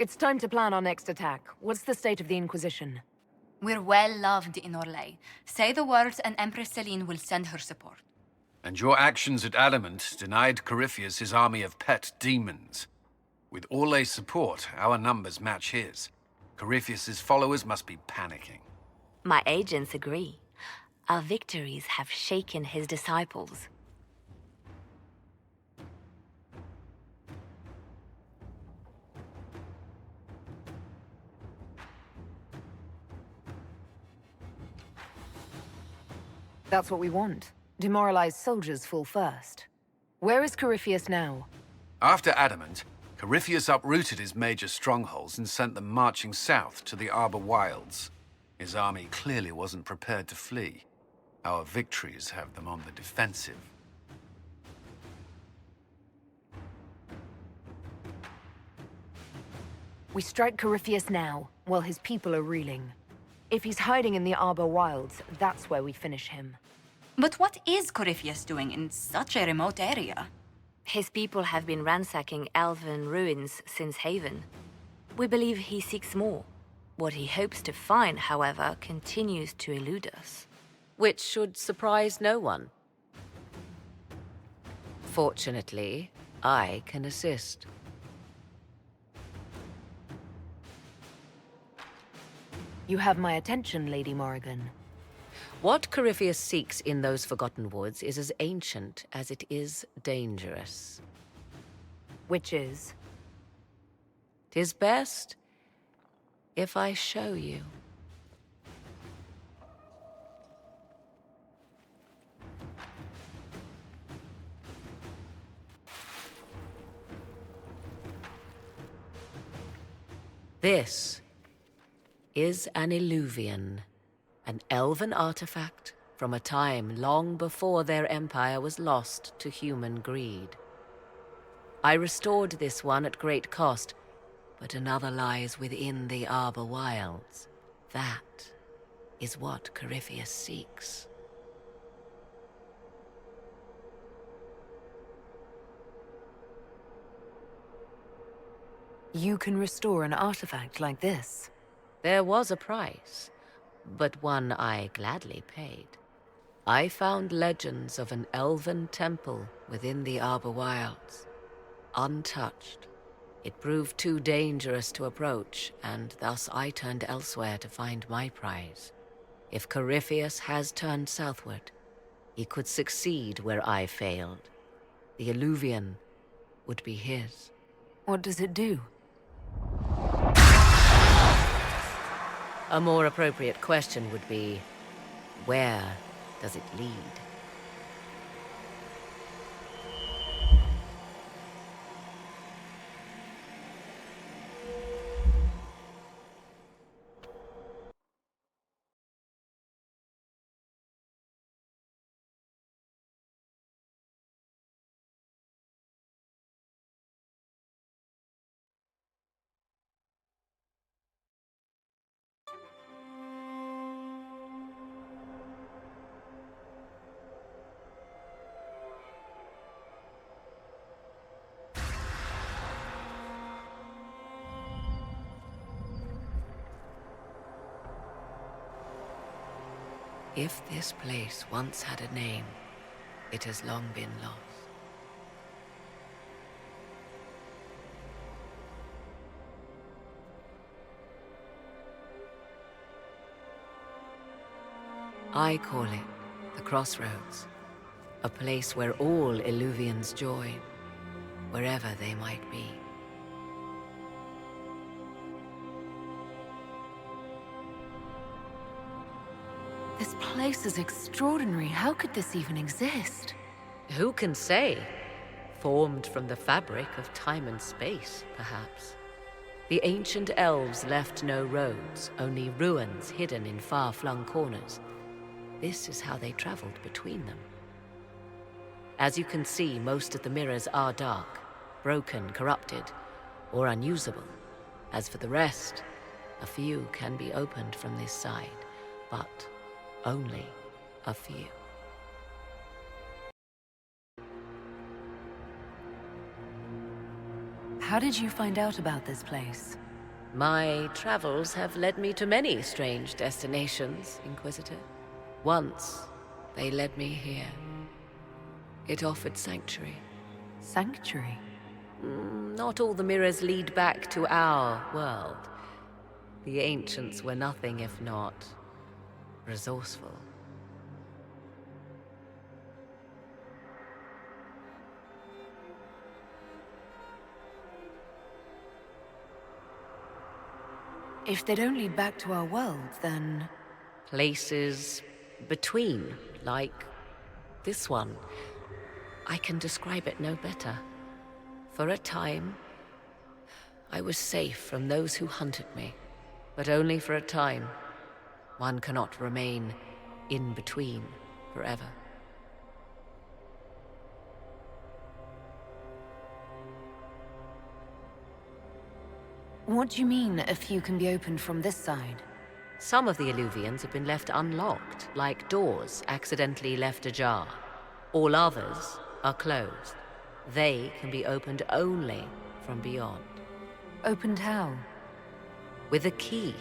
It's time to plan our next attack. What's the state of the Inquisition? We're well loved in Orlais. Say the words and Empress Celine will send her support. And your actions at Adamant denied Corypheus his army of pet demons. With Orlais' support, our numbers match his. Corypheus's followers must be panicking. My agents agree. Our victories have shaken his disciples. That's what we want. Demoralized soldiers fall first. Where is Corypheus now? After Adamant, Corypheus uprooted his major strongholds and sent them marching south to the Arbor Wilds. His army clearly wasn't prepared to flee. Our victories have them on the defensive. We strike Corypheus now, while his people are reeling. If he's hiding in the Arbor Wilds, that's where we finish him. But what is Corypheus doing in such a remote area? His people have been ransacking elven ruins since Haven. We believe he seeks more. What he hopes to find, however, continues to elude us. Which should surprise no one. Fortunately, I can assist. You have my attention, Lady Morrigan. What Corypheus seeks in those Forgotten Woods is as ancient as it is dangerous. Which is? 'Tis best if I show you. This is an Illuvian, an elven artifact from a time long before their empire was lost to human greed. I restored this one at great cost, but another lies within the Arbor Wilds. That is what Corypheus seeks. You can restore an artifact like this. There was a price, but one I gladly paid. I found legends of an elven temple within the Arbor Wilds, untouched. It proved too dangerous to approach, and thus I turned elsewhere to find my prize. If Corypheus has turned southward, he could succeed where I failed. The Illuvian would be his. What does it do? A more appropriate question would be, where does it lead? If this place once had a name, it has long been lost. I call it the Crossroads, a place where all Illuvians join, wherever they might be. This place is extraordinary. How could this even exist? Who can say? Formed from the fabric of time and space, perhaps. The ancient elves left no roads, only ruins hidden in far-flung corners. This is how they traveled between them. As you can see, most of the mirrors are dark, broken, corrupted, or unusable. As for the rest, a few can be opened from this side, but only a few. How did you find out about this place? My travels have led me to many strange destinations, Inquisitor. Once, they led me here. It offered sanctuary. Sanctuary? Not all the mirrors lead back to our world. The ancients were nothing if not resourceful. If they don't lead back to our world, then... Places between, like this one. I can describe it no better. For a time, I was safe from those who hunted me. But only for a time. One cannot remain in between forever. What do you mean, a few can be opened from this side? Some of the Illuvians have been left unlocked, like doors accidentally left ajar. All others are closed. They can be opened only from beyond. Opened how? With a key.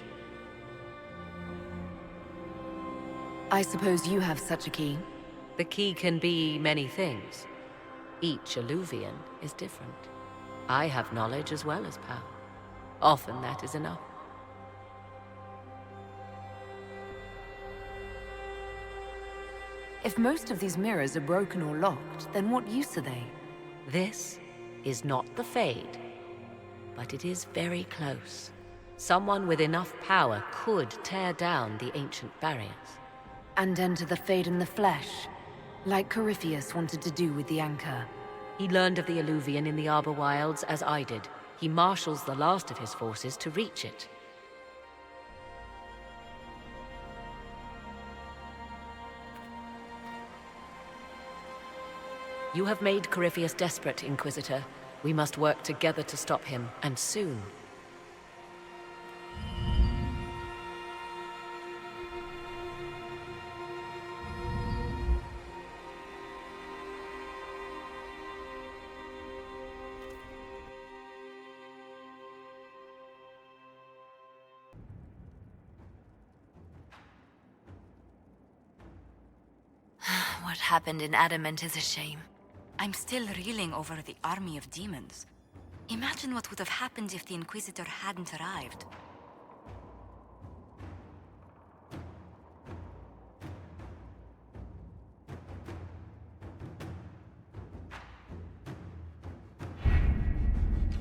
I suppose you have such a key. The key can be many things. Each Illuvian is different. I have knowledge as well as power. Often that is enough. If most of these mirrors are broken or locked, then what use are they? This is not the Fade, but it is very close. Someone with enough power could tear down the ancient barriers. And enter the Fade in the flesh, like Corypheus wanted to do with the Anchor. He learned of the Illuvian in the Arbor Wilds as I did. He marshals the last of his forces to reach it. You have made Corypheus desperate, Inquisitor. We must work together to stop him, and soon. What happened in Adamant is a shame. I'm still reeling over the army of demons. Imagine what would have happened if the Inquisitor hadn't arrived.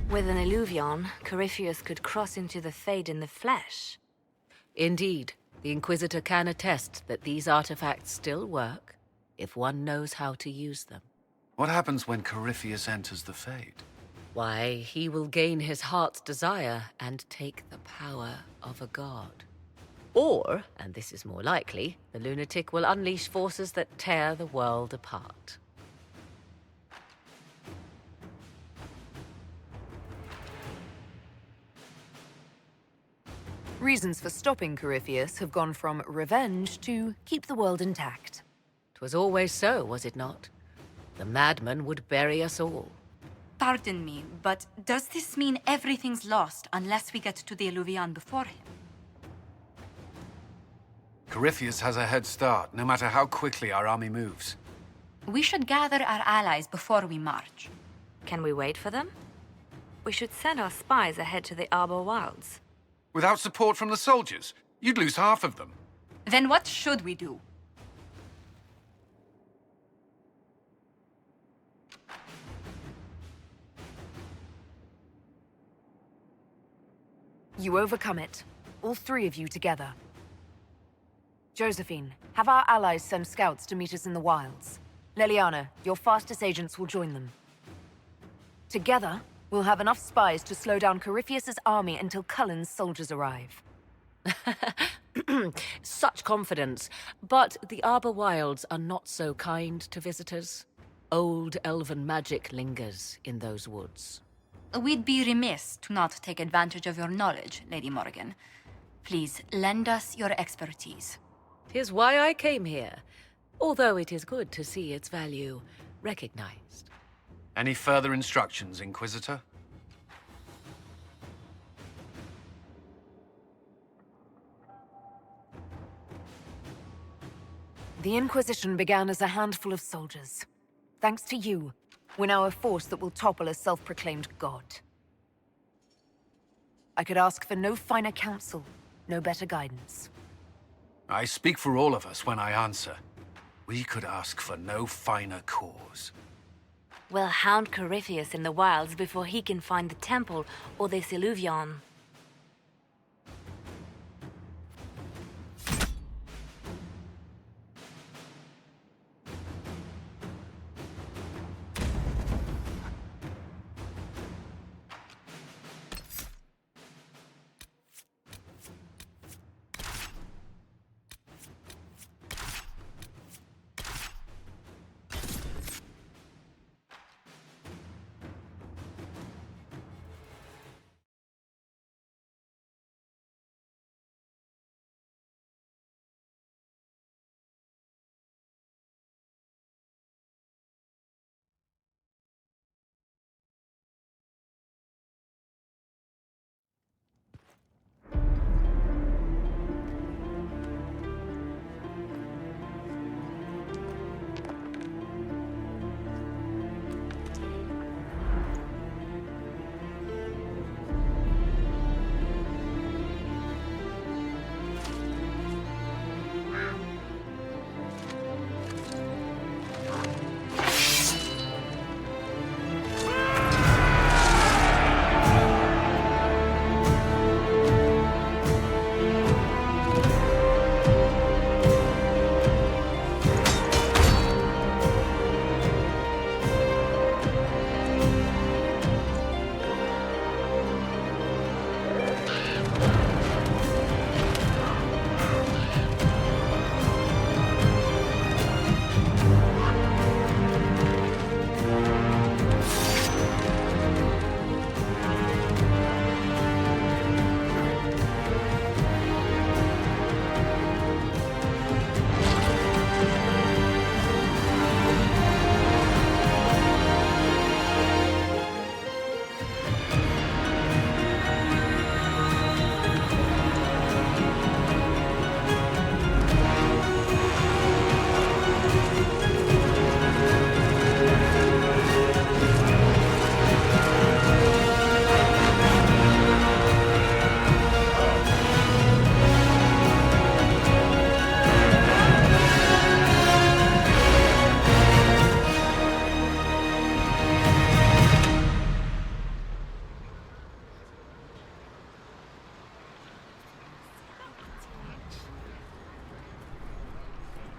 With an Illuvion, Corypheus could cross into the Fade in the flesh. Indeed, the Inquisitor can attest that these artifacts still work, if one knows how to use them. What happens when Corypheus enters the Fade? Why, he will gain his heart's desire and take the power of a god. Or, and this is more likely, the lunatic will unleash forces that tear the world apart. Reasons for stopping Corypheus have gone from revenge to keep the world intact. 'Twas always so, was it not? The madman would bury us all. Pardon me, but does this mean everything's lost unless we get to the Illuvian before him? Corypheus has a head start, no matter how quickly our army moves. We should gather our allies before we march. Can we wait for them? We should send our spies ahead to the Arbor Wilds. Without support from the soldiers, you'd lose half of them. Then what should we do? You overcome it. All three of you together. Josephine, have our allies send scouts to meet us in the wilds. Leliana, your fastest agents will join them. Together, we'll have enough spies to slow down Corypheus's army until Cullen's soldiers arrive. Such confidence. But the Arbor Wilds are not so kind to visitors. Old elven magic lingers in those woods. We'd be remiss to not take advantage of your knowledge, Lady Morgan. Please, lend us your expertise. 'Tis why I came here, although it is good to see its value recognized. Any further instructions, Inquisitor? The Inquisition began as a handful of soldiers. Thanks to you, we're now a force that will topple a self-proclaimed god. I could ask for no finer counsel, no better guidance. I speak for all of us when I answer. We could ask for no finer cause. We'll hound Corypheus in the wilds before he can find the temple or this illuvion.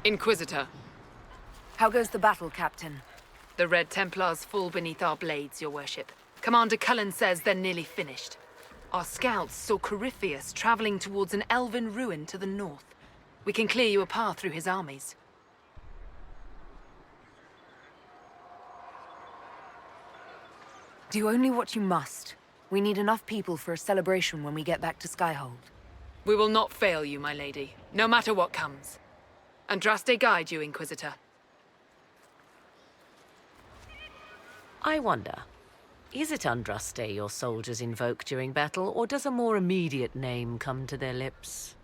Inquisitor, How goes the battle, Captain? the Red Templars fall beneath our blades, your worship. Commander Cullen says they're nearly finished. Our scouts saw Corypheus traveling towards an elven ruin to the north. We can clear you a path through his armies. Do only what you must. We need enough people for a celebration when we get back to Skyhold. We will not fail you, my lady, no matter what comes. Andraste guide you, Inquisitor. I wonder, is it Andraste your soldiers invoke during battle, or does a more immediate name come to their lips?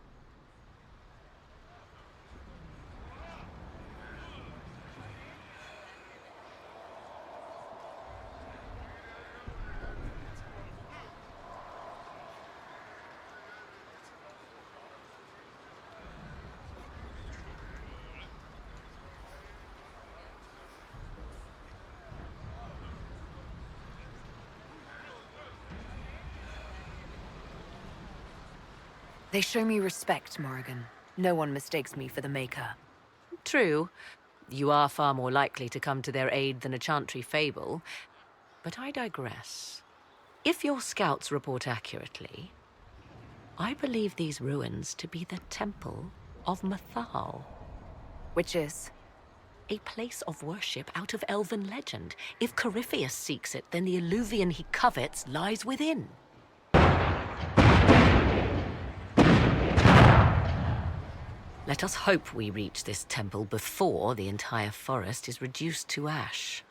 They show me respect, Morrigan. No one mistakes me for the Maker. True, you are far more likely to come to their aid than a chantry fable, but I digress. If your scouts report accurately, I believe these ruins to be the Temple of Mathal. Which is? A place of worship out of elven legend. If Corypheus seeks it, then the illuvion he covets lies within. Let us hope we reach this temple before the entire forest is reduced to ash.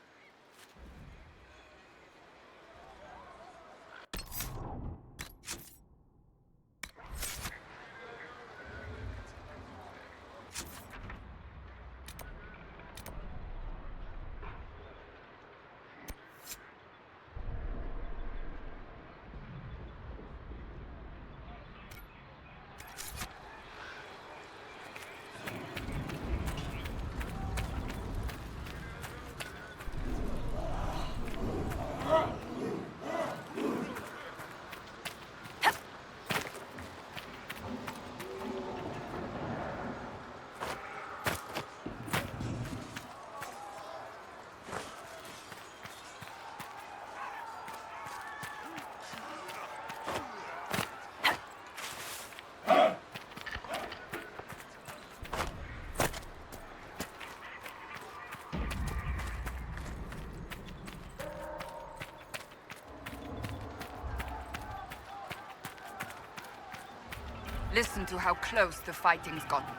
Listen to how close the fighting's gotten.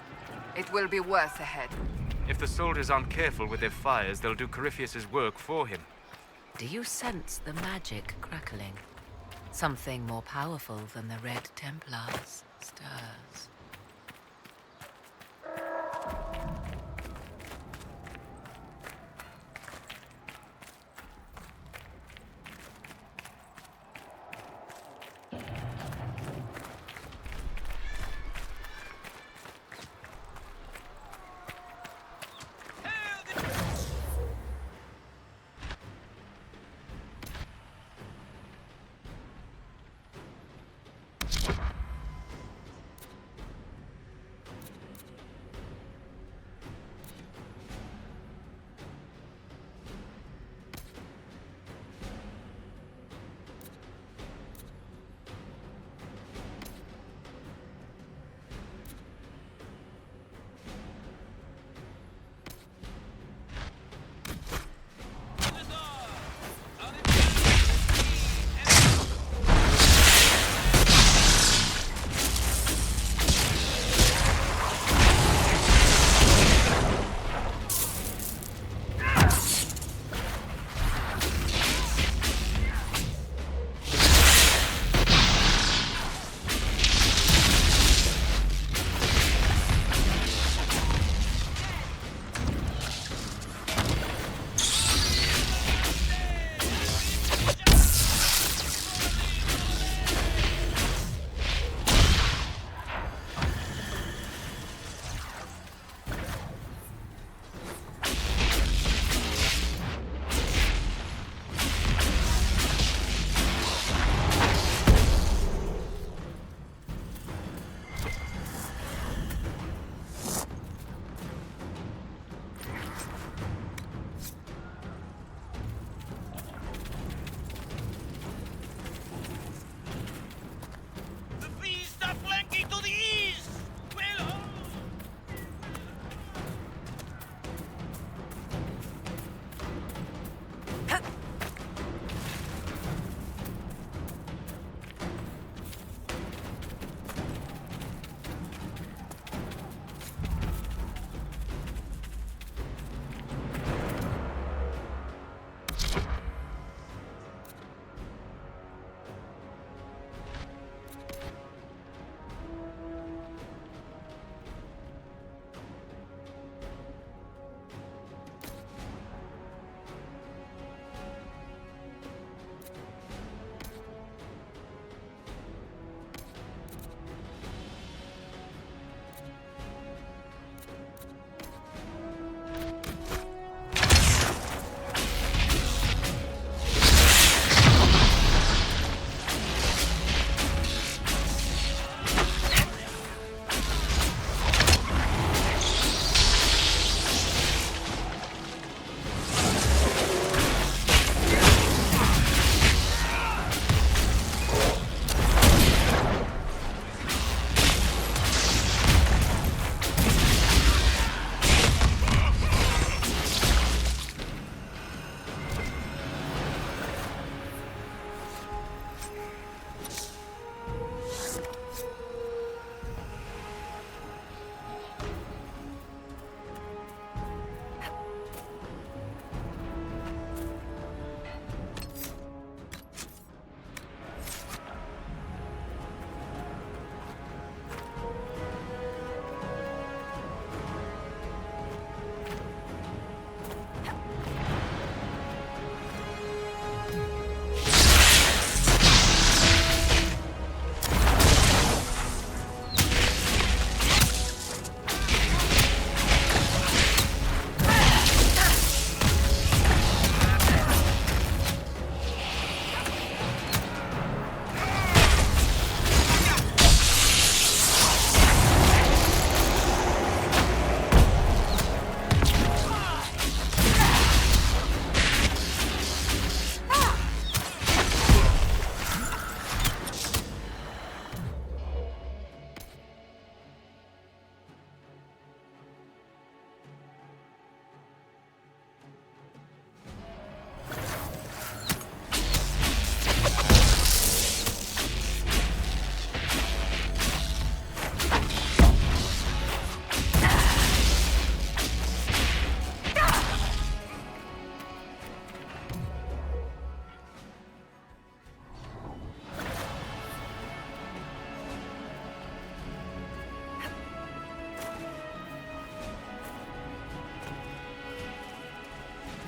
It will be worse ahead. If the soldiers aren't careful with their fires, they'll do Corypheus's work for him. Do you sense the magic crackling? Something more powerful than the Red Templars stirs.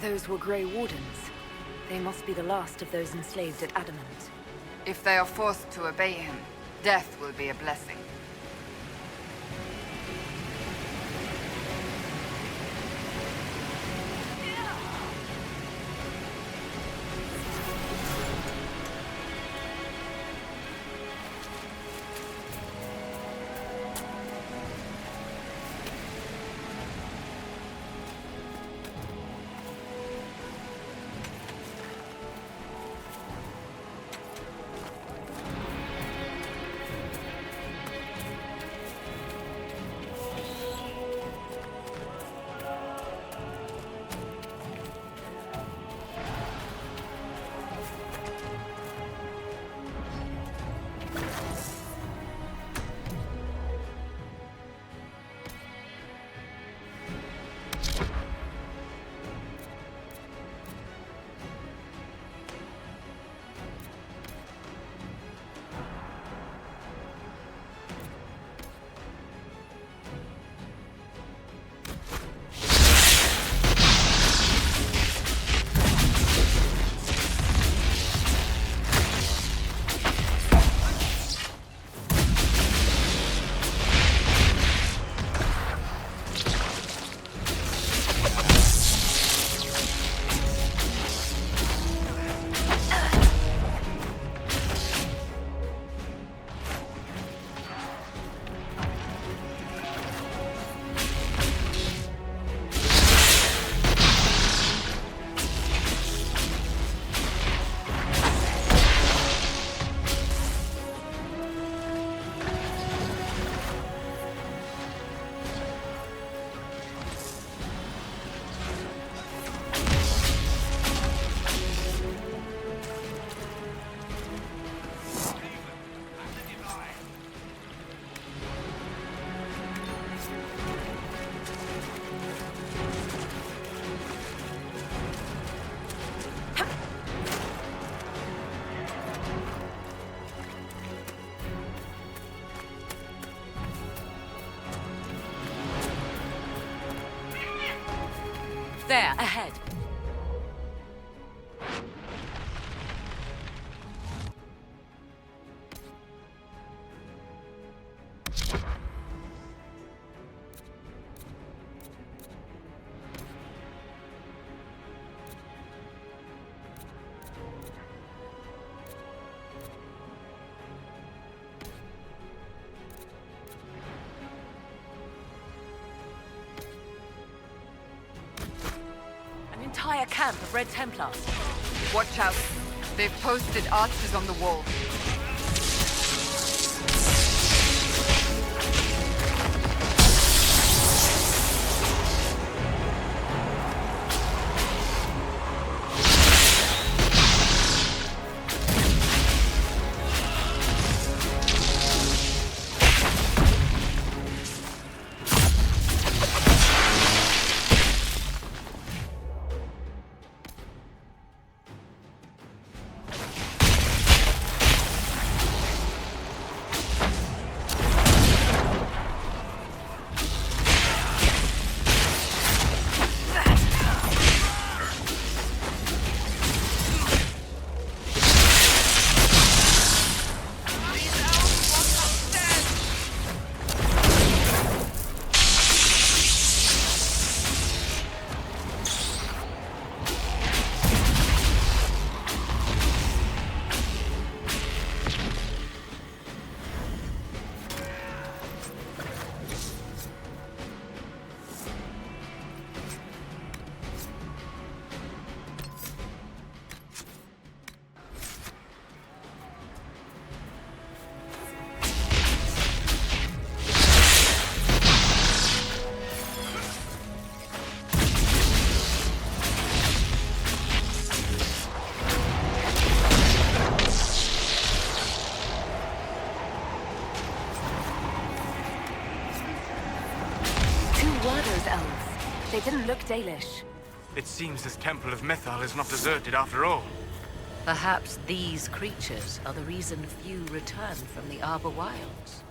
Those were Grey Wardens. They must be the last of those enslaved at Adamant. If they are forced to obey him, death will be a blessing. There, ahead. Entire camp of Red Templars. Watch out. They've posted archers on the wall. They didn't look Dalish. It seems this temple of Mythal is not deserted after all. Perhaps these creatures are the reason few return from the Arbor Wilds.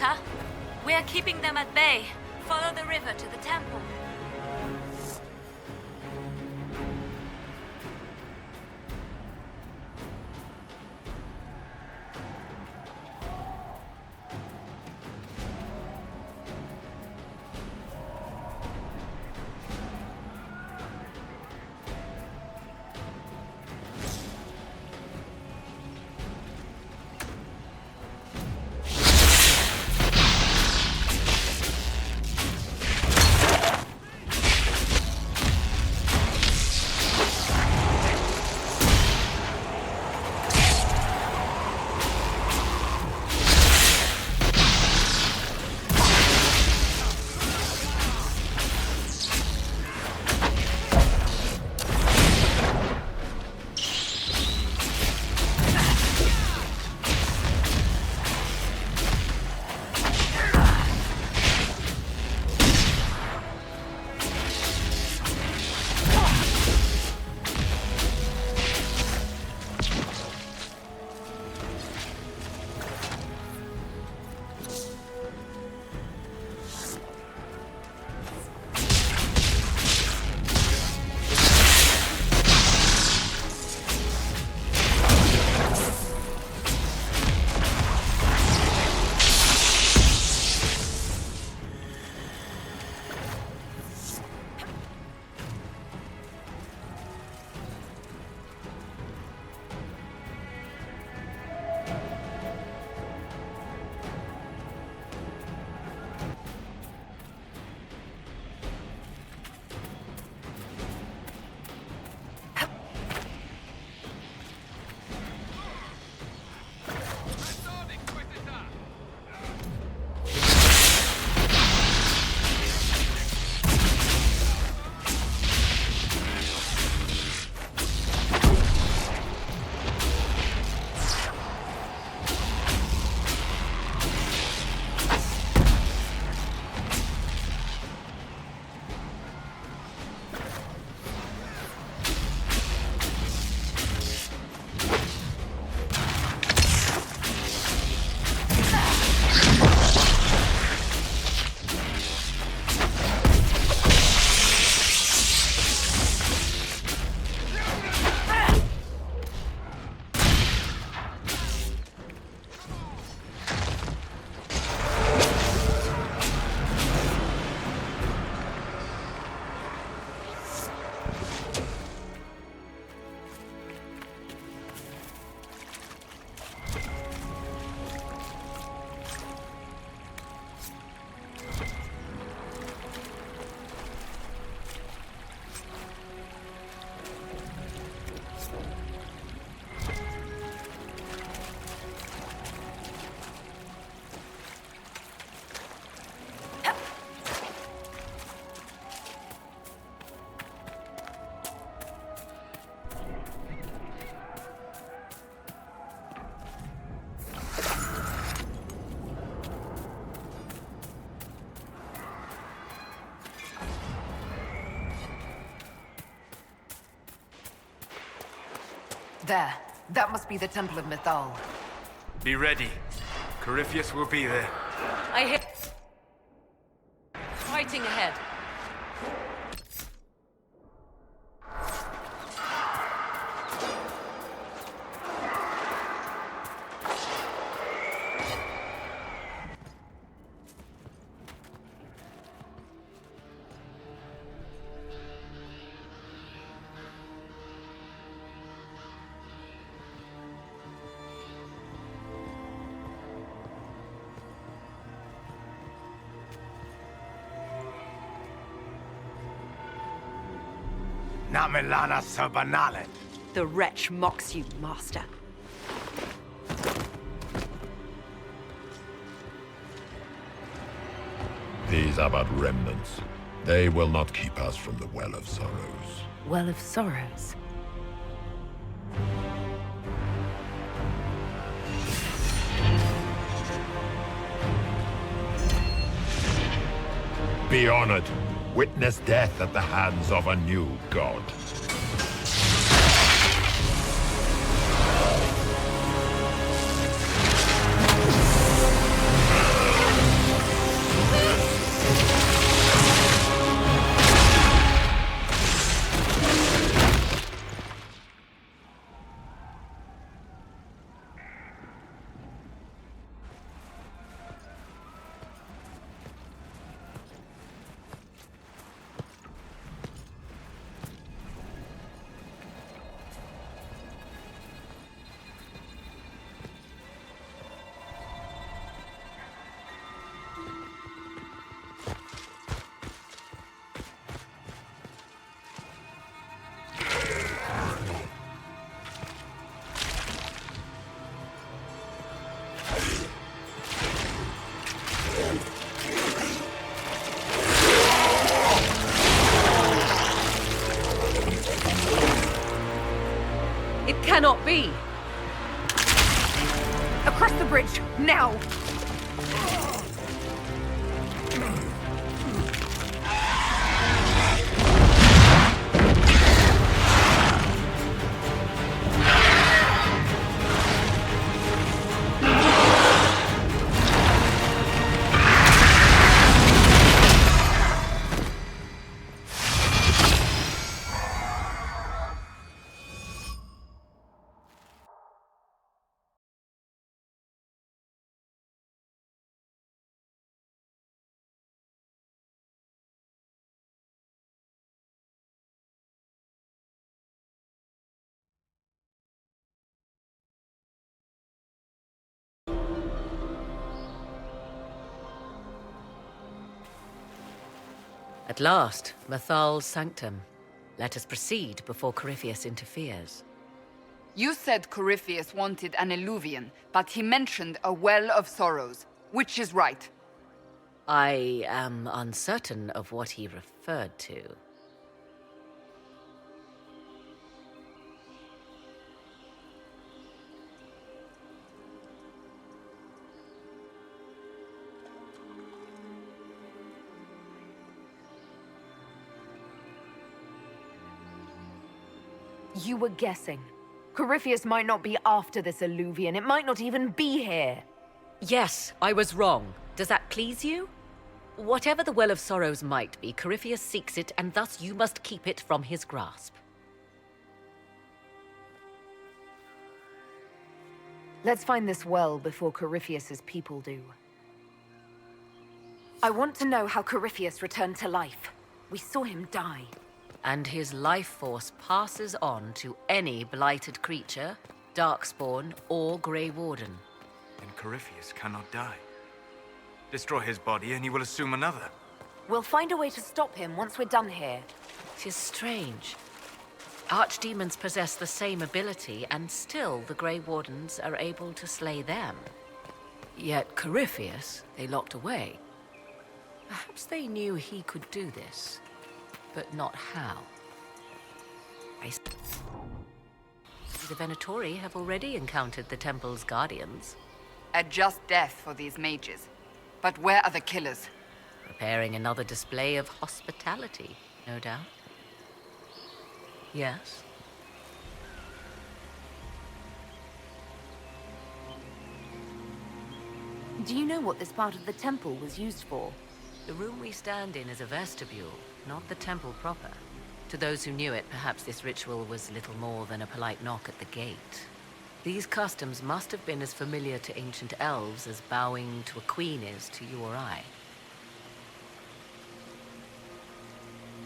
huh? We are keeping them at bay. Follow the river to the temple. There. That must be the Temple of Mythal. Be ready. Corypheus will be there. I hear... Fighting ahead. Namelana Sabanale. The wretch mocks you, master. These are but remnants. They will not keep us from the Well of Sorrows. Well of Sorrows. Be honored. Witness death at the hands of a new god. cannot be! Across the bridge, now! At last, Mathal's sanctum. Let us proceed before Corypheus interferes. You said Corypheus wanted an eluvian, but he mentioned a well of sorrows. Which is right? I am uncertain of what he referred to. You were guessing. Corypheus might not be after this eluvian. It might not even be here. Yes, I was wrong. Does that please you? Whatever the Well of Sorrows might be, Corypheus seeks it, and thus you must keep it from his grasp. Let's find this well before Corypheus's people do. I want to know how Corypheus returned to life. We saw him die. And his life force passes on to any blighted creature, darkspawn, or Grey Warden. Then Corypheus cannot die. Destroy his body and he will assume another. We'll find a way to stop him once we're done here. 'Tis strange. Archdemons possess the same ability, and still the Grey Wardens are able to slay them. Yet Corypheus, they locked away. Perhaps they knew he could do this, but not how. The Venatori have already encountered the temple's guardians. A just death for these mages. But where are the killers? Preparing another display of hospitality, no doubt. Yes? Do you know what this part of the temple was used for? The room we stand in is a vestibule, not the temple proper. To those who knew it, perhaps this ritual was little more than a polite knock at the gate. These customs must have been as familiar to ancient elves as bowing to a queen is to you or I.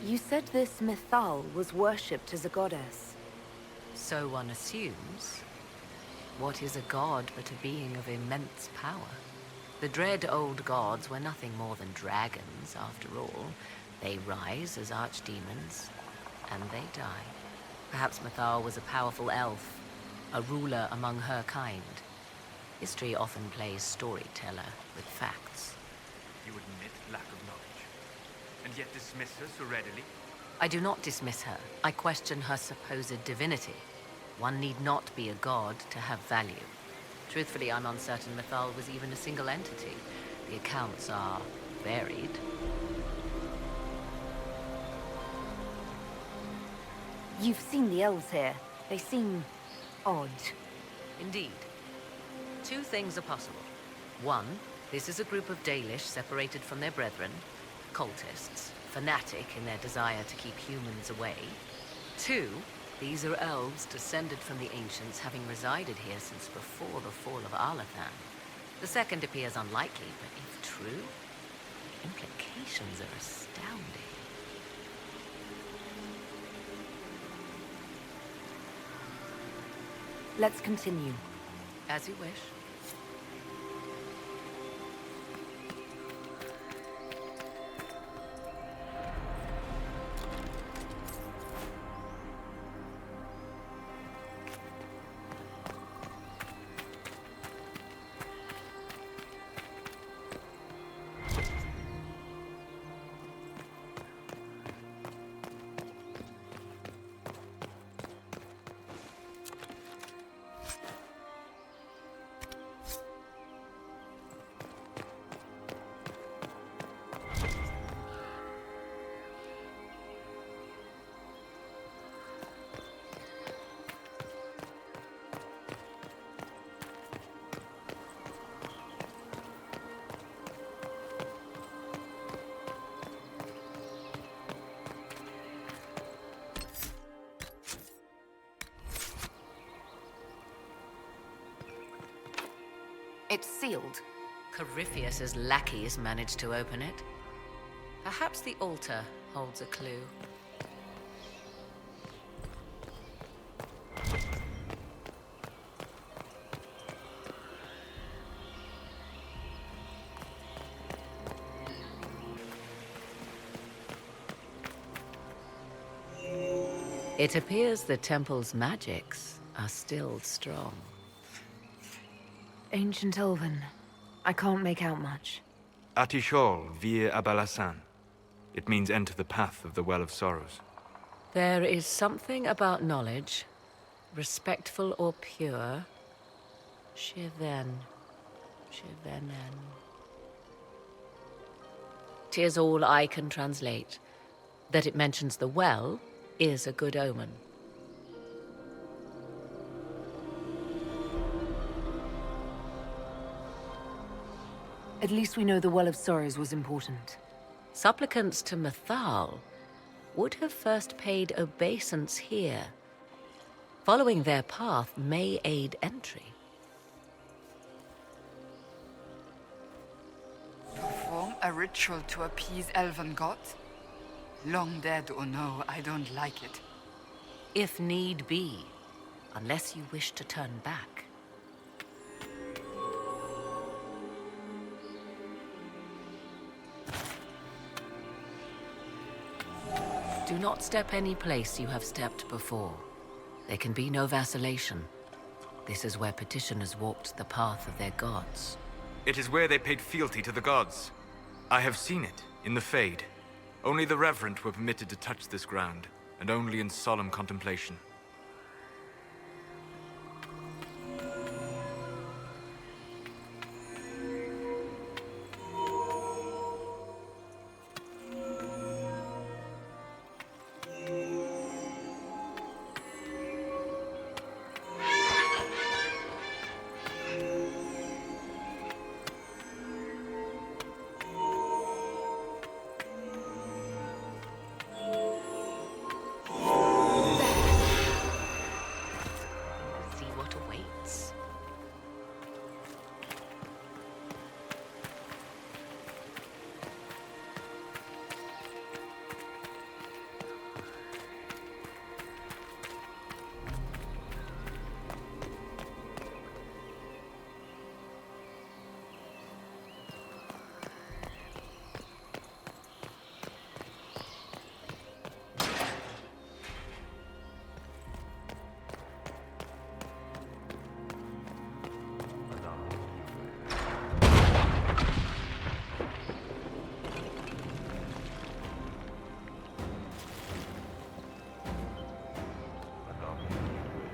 You said this Mithal was worshipped as a goddess. So one assumes. What is a god but a being of immense power? The dread old gods were nothing more than dragons, after all. They rise as archdemons, and they die. Perhaps Mithal was a powerful elf, a ruler among her kind. History often plays storyteller with facts. You admit lack of knowledge, and yet dismiss her so readily? I do not dismiss her. I question her supposed divinity. One need not be a god to have value. Truthfully, I'm uncertain Mithal was even a single entity. The accounts are varied. You've seen the elves here. They seem odd. Indeed. Two things are possible. One, this is a group of Dalish separated from their brethren, cultists, fanatic in their desire to keep humans away. Two, these are elves descended from the ancients, having resided here since before the fall of Arlathan. The second appears unlikely, but if true, the implications are astounding. Let's continue. As you wish. It's sealed. Corypheus's lackeys managed to open it. Perhaps the altar holds a clue. It appears the temple's magics are still strong. Ancient Elven. I can't make out much. Atishol vir Abalasan. It means enter the path of the Well of Sorrows. There is something about knowledge, respectful or pure. Shivenen. 'Tis all I can translate. That it mentions the well is a good omen. At least we know the Well of Sorrows was important. Supplicants to Mathal would have first paid obeisance here. Following their path may aid entry. Perform a ritual to appease elven gods? Long dead or no, I don't like it. If need be, unless you wish to turn back. Do not step any place you have stepped before. There can be no vacillation. This is where petitioners walked the path of their gods. It is where they paid fealty to the gods. I have seen it, in the Fade. Only the reverent were permitted to touch this ground, and only in solemn contemplation.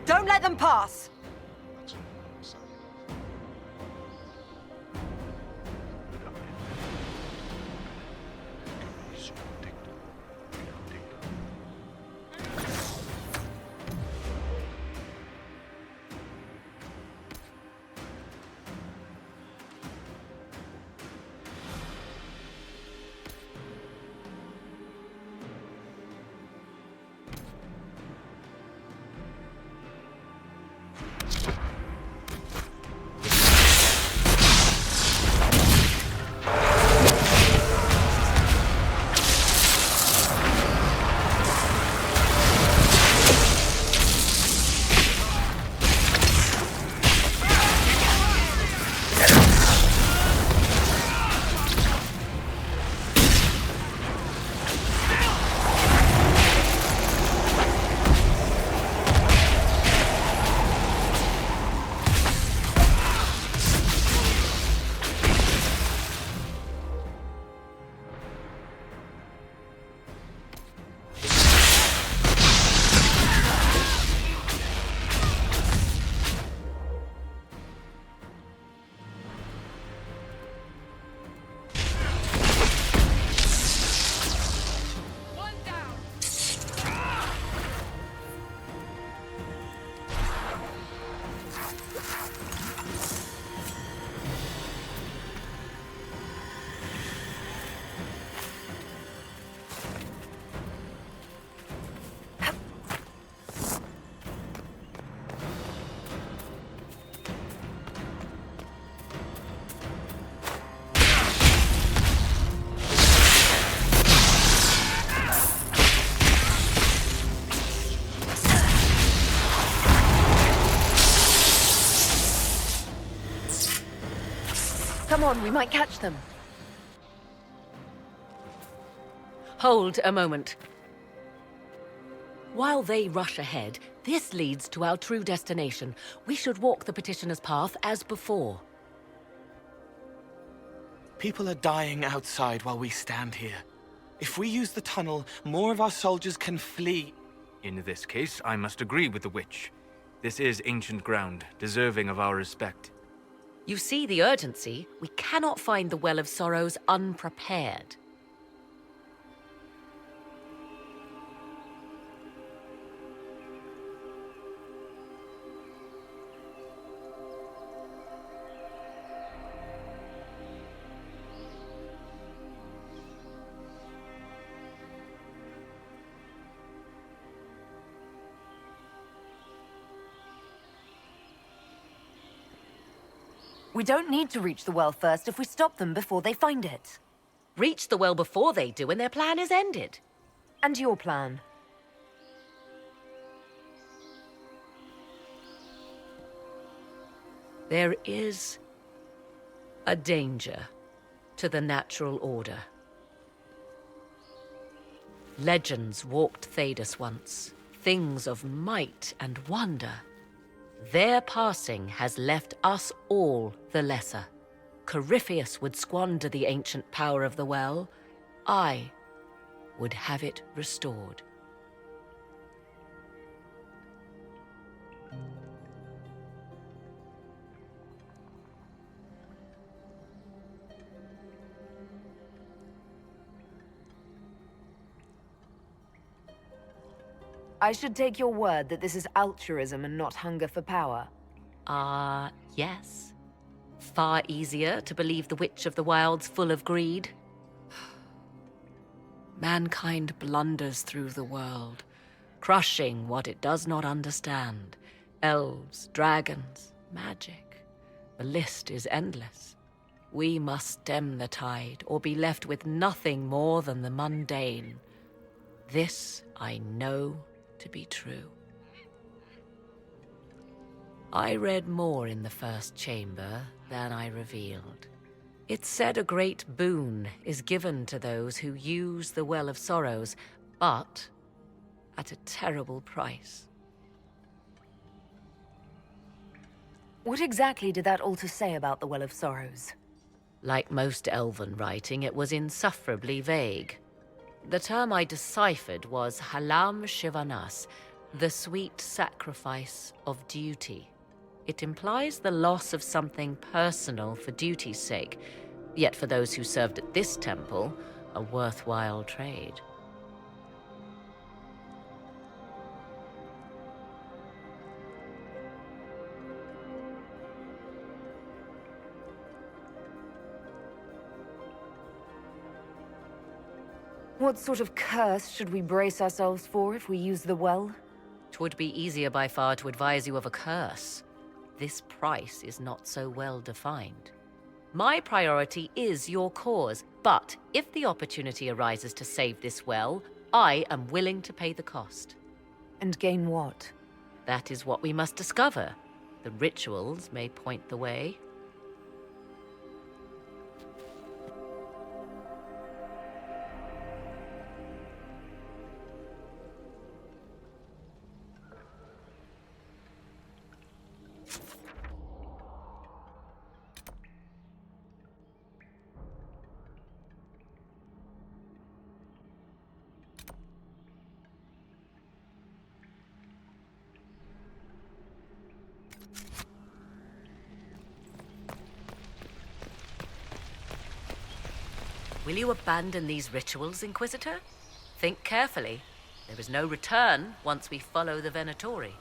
Don't let them pass! Come on, we might catch them. Hold a moment. While they rush ahead, this leads to our true destination. We should walk the petitioner's path as before. People are dying outside while we stand here. If we use the tunnel, more of our soldiers can flee. In this case, I must agree with the witch. This is ancient ground, deserving of our respect. You see the urgency? We cannot find the Well of Sorrows unprepared. We don't need to reach the well first if we stop them before they find it. Reach the well before they do and their plan is ended. And your plan? There is a danger to the natural order. Legends walked Thedas once, things of might and wonder. Their passing has left us all the lesser. Corypheus would squander the ancient power of the well. I would have it restored. I should take your word that this is altruism and not hunger for power. Yes. Far easier to believe the Witch of the Wild's full of greed. Mankind blunders through the world, crushing what it does not understand. Elves, dragons, magic. The list is endless. We must stem the tide, or be left with nothing more than the mundane. This I know to be true. I read more in the first chamber than I revealed. It said a great boon is given to those who use the Well of Sorrows, but at a terrible price. What exactly did that altar say about the Well of Sorrows? Like most elven writing, it was insufferably vague. The term I deciphered was Halam Shivanas, the sweet sacrifice of duty. It implies the loss of something personal for duty's sake, yet for those who served at this temple, a worthwhile trade. What sort of curse should we brace ourselves for if we use the well? 'Twould be easier by far to advise you of a curse. This price is not so well defined. My priority is your cause, but if the opportunity arises to save this well, I am willing to pay the cost. And gain what? That is what we must discover. The rituals may point the way. Will you abandon these rituals, Inquisitor? Think carefully. There is no return once we follow the Venatori.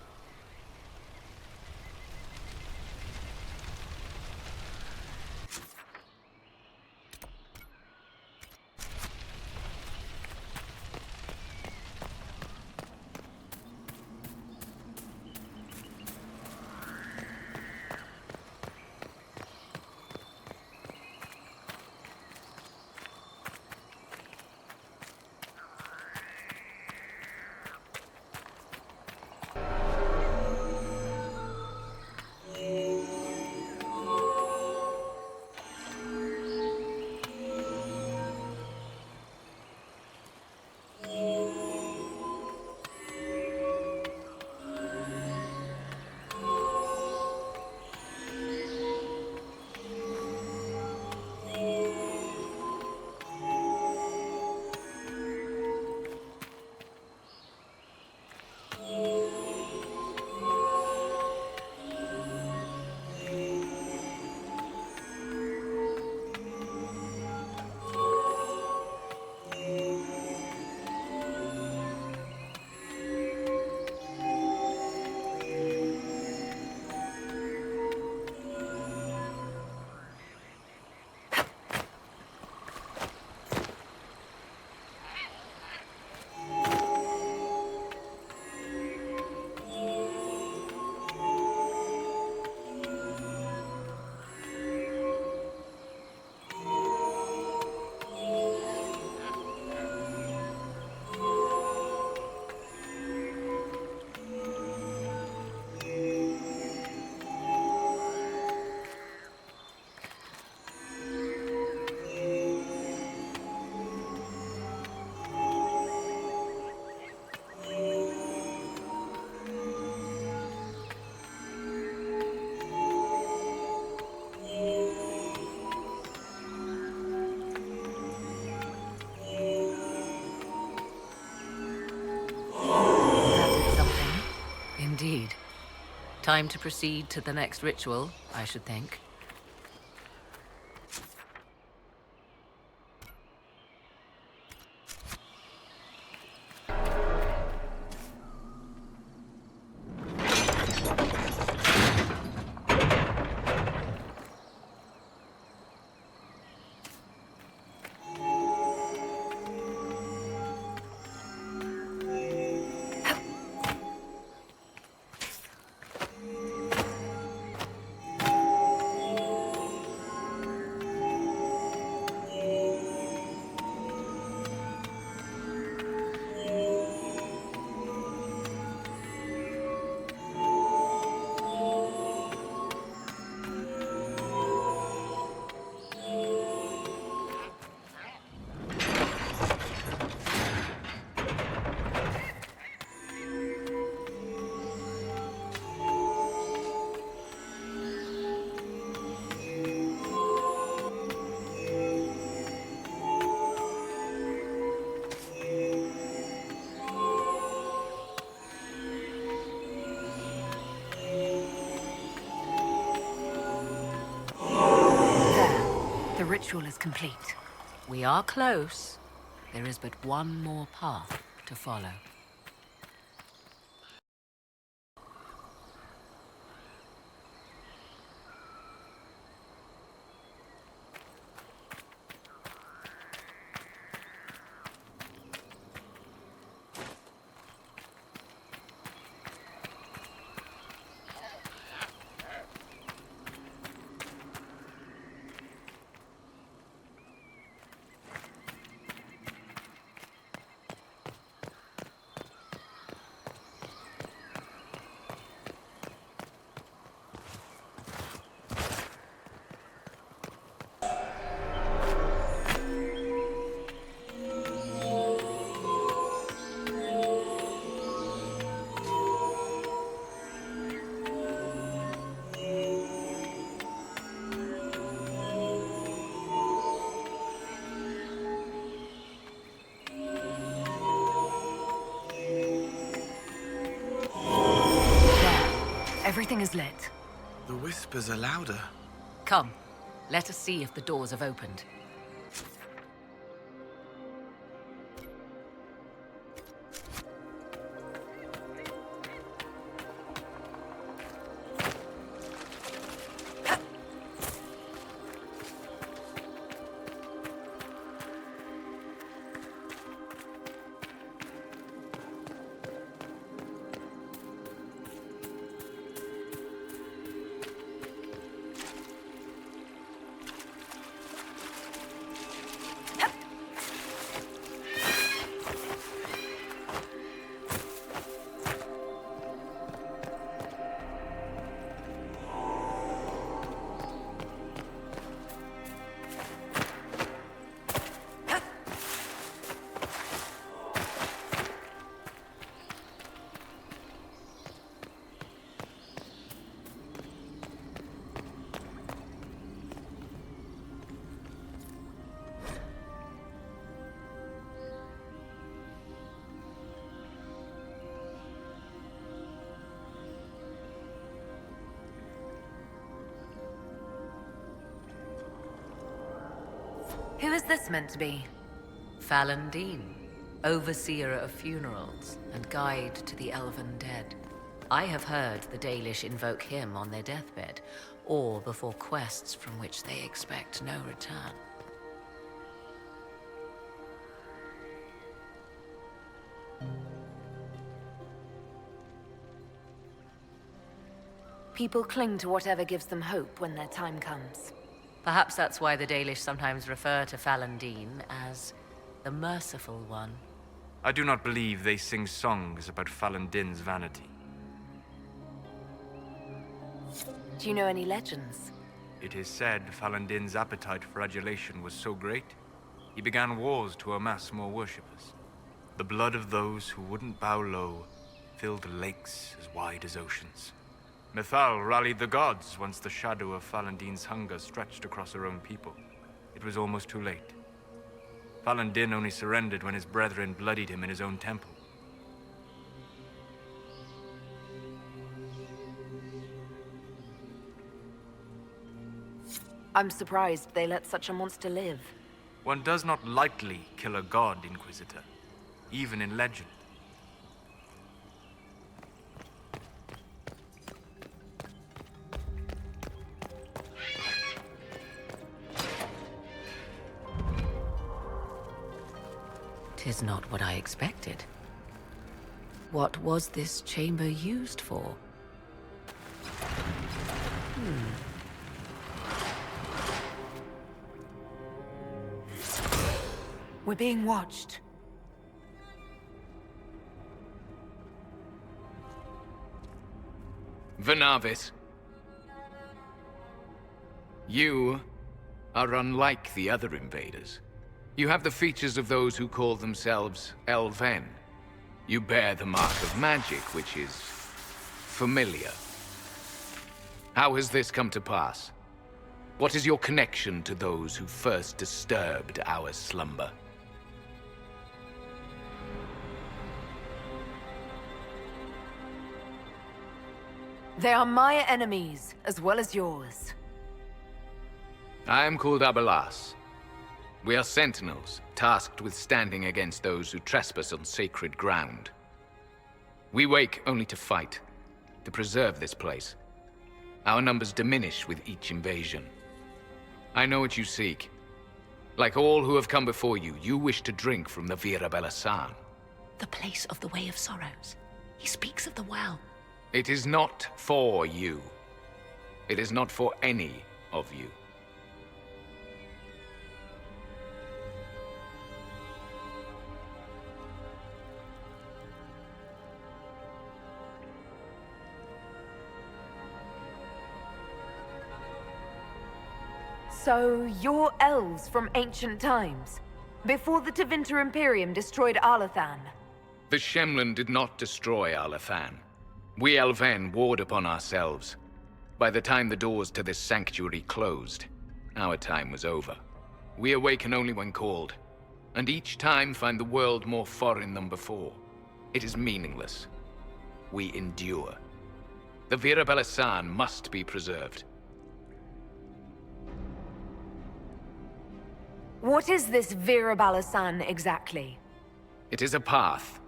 Time to proceed to the next ritual, I should think. The ritual is complete. We are close. There is but one more path to follow. Everything is lit. The whispers are louder. Come, let us see if the doors have opened. Who is this meant to be? Fallandine, overseer of funerals and guide to the elven dead. I have heard the Dalish invoke him on their deathbed, or before quests from which they expect no return. People cling to whatever gives them hope when their time comes. Perhaps that's why the Dalish sometimes refer to Fallandine as the Merciful One. I do not believe they sing songs about Fallandine's vanity. Do you know any legends? It is said Fallandine's appetite for adulation was so great, he began wars to amass more worshippers. The blood of those who wouldn't bow low filled lakes as wide as oceans. Mithal rallied the gods once the shadow of Fallandine's hunger stretched across her own people. It was almost too late. Fallandine only surrendered when his brethren bloodied him in his own temple. I'm surprised they let such a monster live. One does not lightly kill a god, Inquisitor, even in legend. "'Tis not what I expected. What was this chamber used for?" We're being watched. Venavis. You are unlike the other invaders. You have the features of those who call themselves Elven. You bear the mark of magic, which is familiar. How has this come to pass? What is your connection to those who first disturbed our slumber? They are my enemies, as well as yours. I am called Abelas. We are sentinels, tasked with standing against those who trespass on sacred ground. We wake only to fight, to preserve this place. Our numbers diminish with each invasion. I know what you seek. Like all who have come before you, you wish to drink from the Vira Belasan. The place of the Way of Sorrows. He speaks of the well. It is not for you. It is not for any of you. So, you're elves from ancient times, before the Tevinter Imperium destroyed Arlathan. The Shemlin did not destroy Arlathan. We Elven warred upon ourselves. By the time the doors to this sanctuary closed, our time was over. We awaken only when called, and each time find the world more foreign than before. It is meaningless. We endure. The Vira Belasan must be preserved. What is this Vira Belasan exactly? It is a path.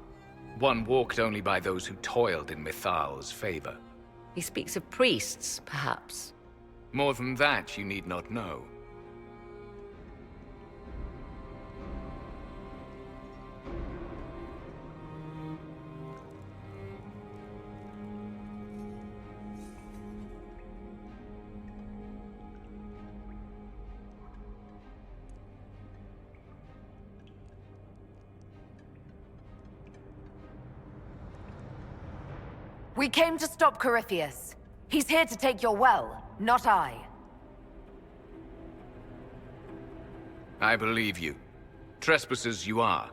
One walked only by those who toiled in Mithal's favor. He speaks of priests, perhaps. More than that, you need not know. We came to stop Corypheus. He's here to take your well, not I. I believe you. Trespassers you are,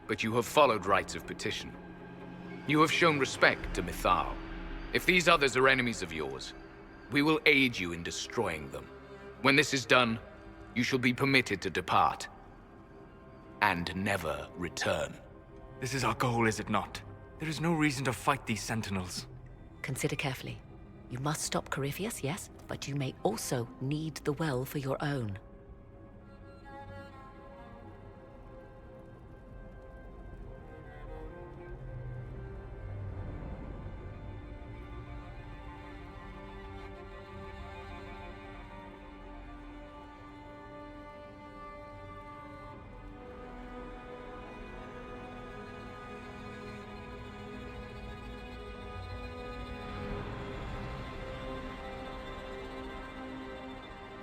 but you have followed rites of petition. You have shown respect to Mithal. If these others are enemies of yours, we will aid you in destroying them. When this is done, you shall be permitted to depart. And never return. This is our goal, is it not? There is no reason to fight these sentinels. Consider carefully. You must stop Corypheus, yes, but you may also need the well for your own.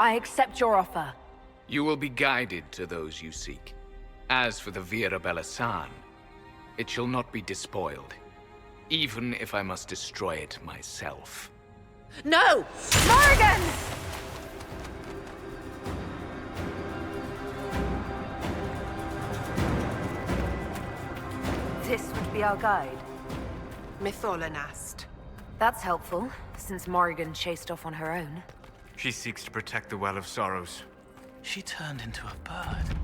I accept your offer. You will be guided to those you seek. As for the Vira Belasan, it shall not be despoiled, even if I must destroy it myself. No! Morrigan! This would be our guide. Mytholanast. That's helpful, since Morrigan chased off on her own. She seeks to protect the Well of Sorrows. She turned into a bird.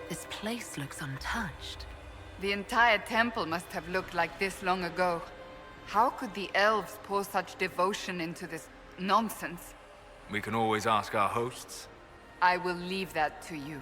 This place looks untouched. The entire temple must have looked like this long ago. How could the elves pour such devotion into this nonsense? We can always ask our hosts. I will leave that to you.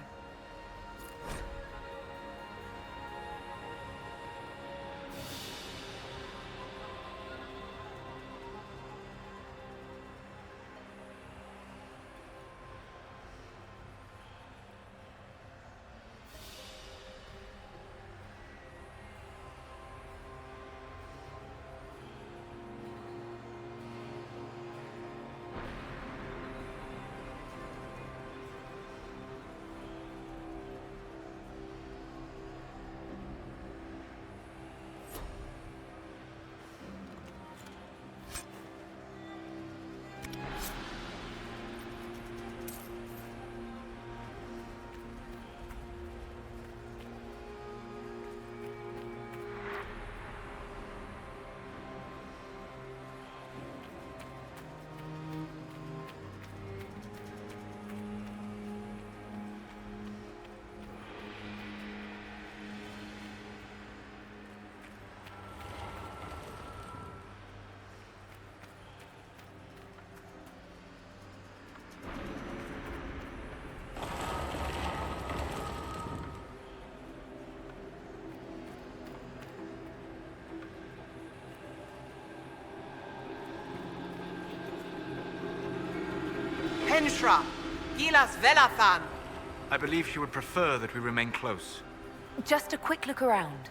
Henshra, Gilas Velathan. I believe she would prefer that we remain close. Just a quick look around.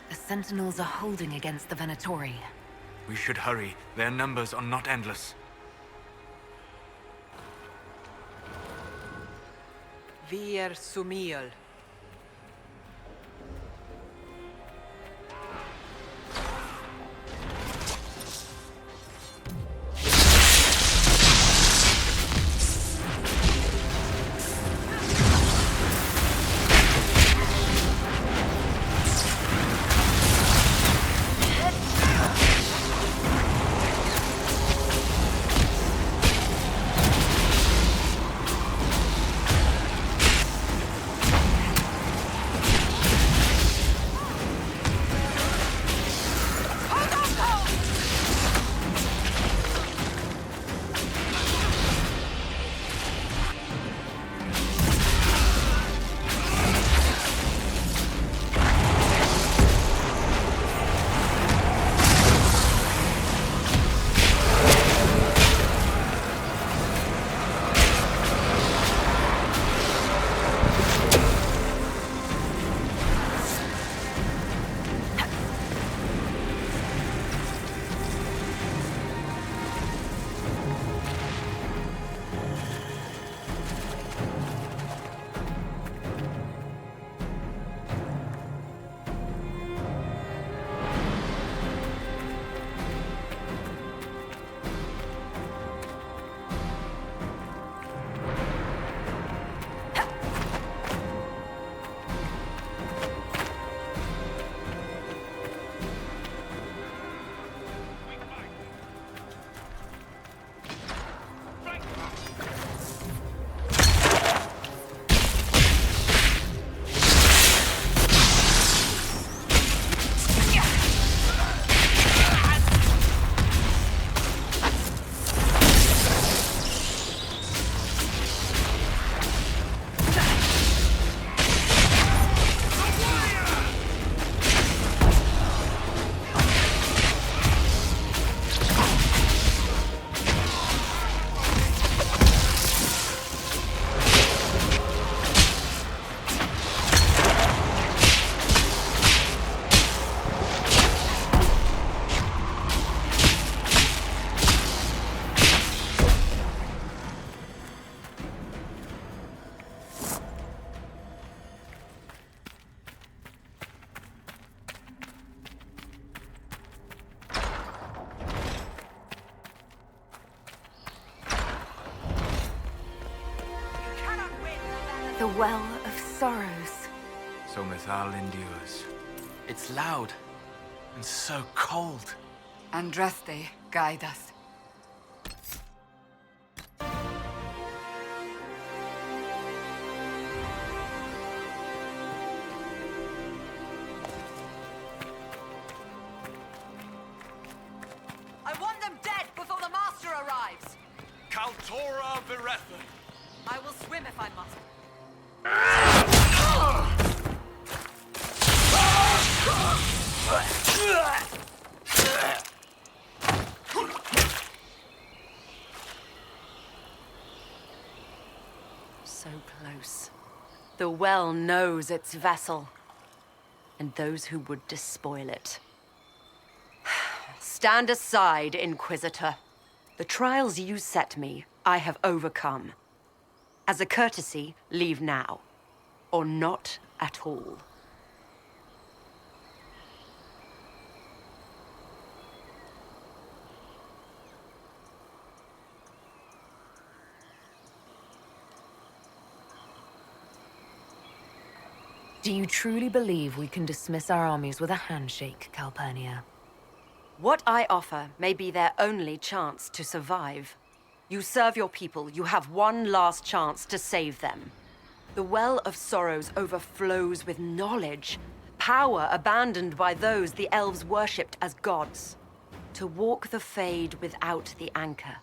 The Sentinels are holding against the Venatori. We should hurry. Their numbers are not endless. Vier Sumiel. Well of Sorrows. So Mythal endures. It's loud and so cold. Andraste, guide us. I want them dead before the Master arrives! Kaltora Viretha. I will swim if I must. So close. The well knows its vessel, and those who would despoil it. Stand aside, Inquisitor. The trials you set me, I have overcome. As a courtesy, leave now. Or not at all. Do you truly believe we can dismiss our armies with a handshake, Calpurnia? What I offer may be their only chance to survive. You serve your people, you have one last chance to save them. The Well of Sorrows overflows with knowledge, power abandoned by those the elves worshipped as gods. To walk the Fade without the anchor,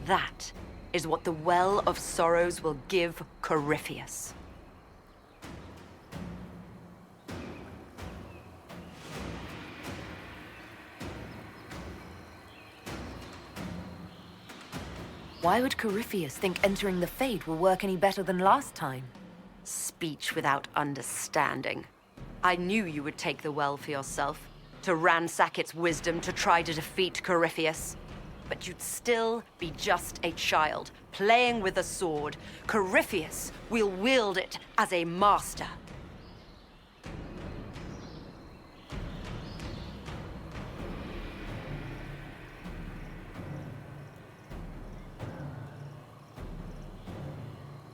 that is what the Well of Sorrows will give Corypheus. Why would Corypheus think entering the Fade will work any better than last time? Speech without understanding. I knew you would take the well for yourself, to ransack its wisdom to try to defeat Corypheus. But you'd still be just a child, playing with a sword. Corypheus will wield it as a master.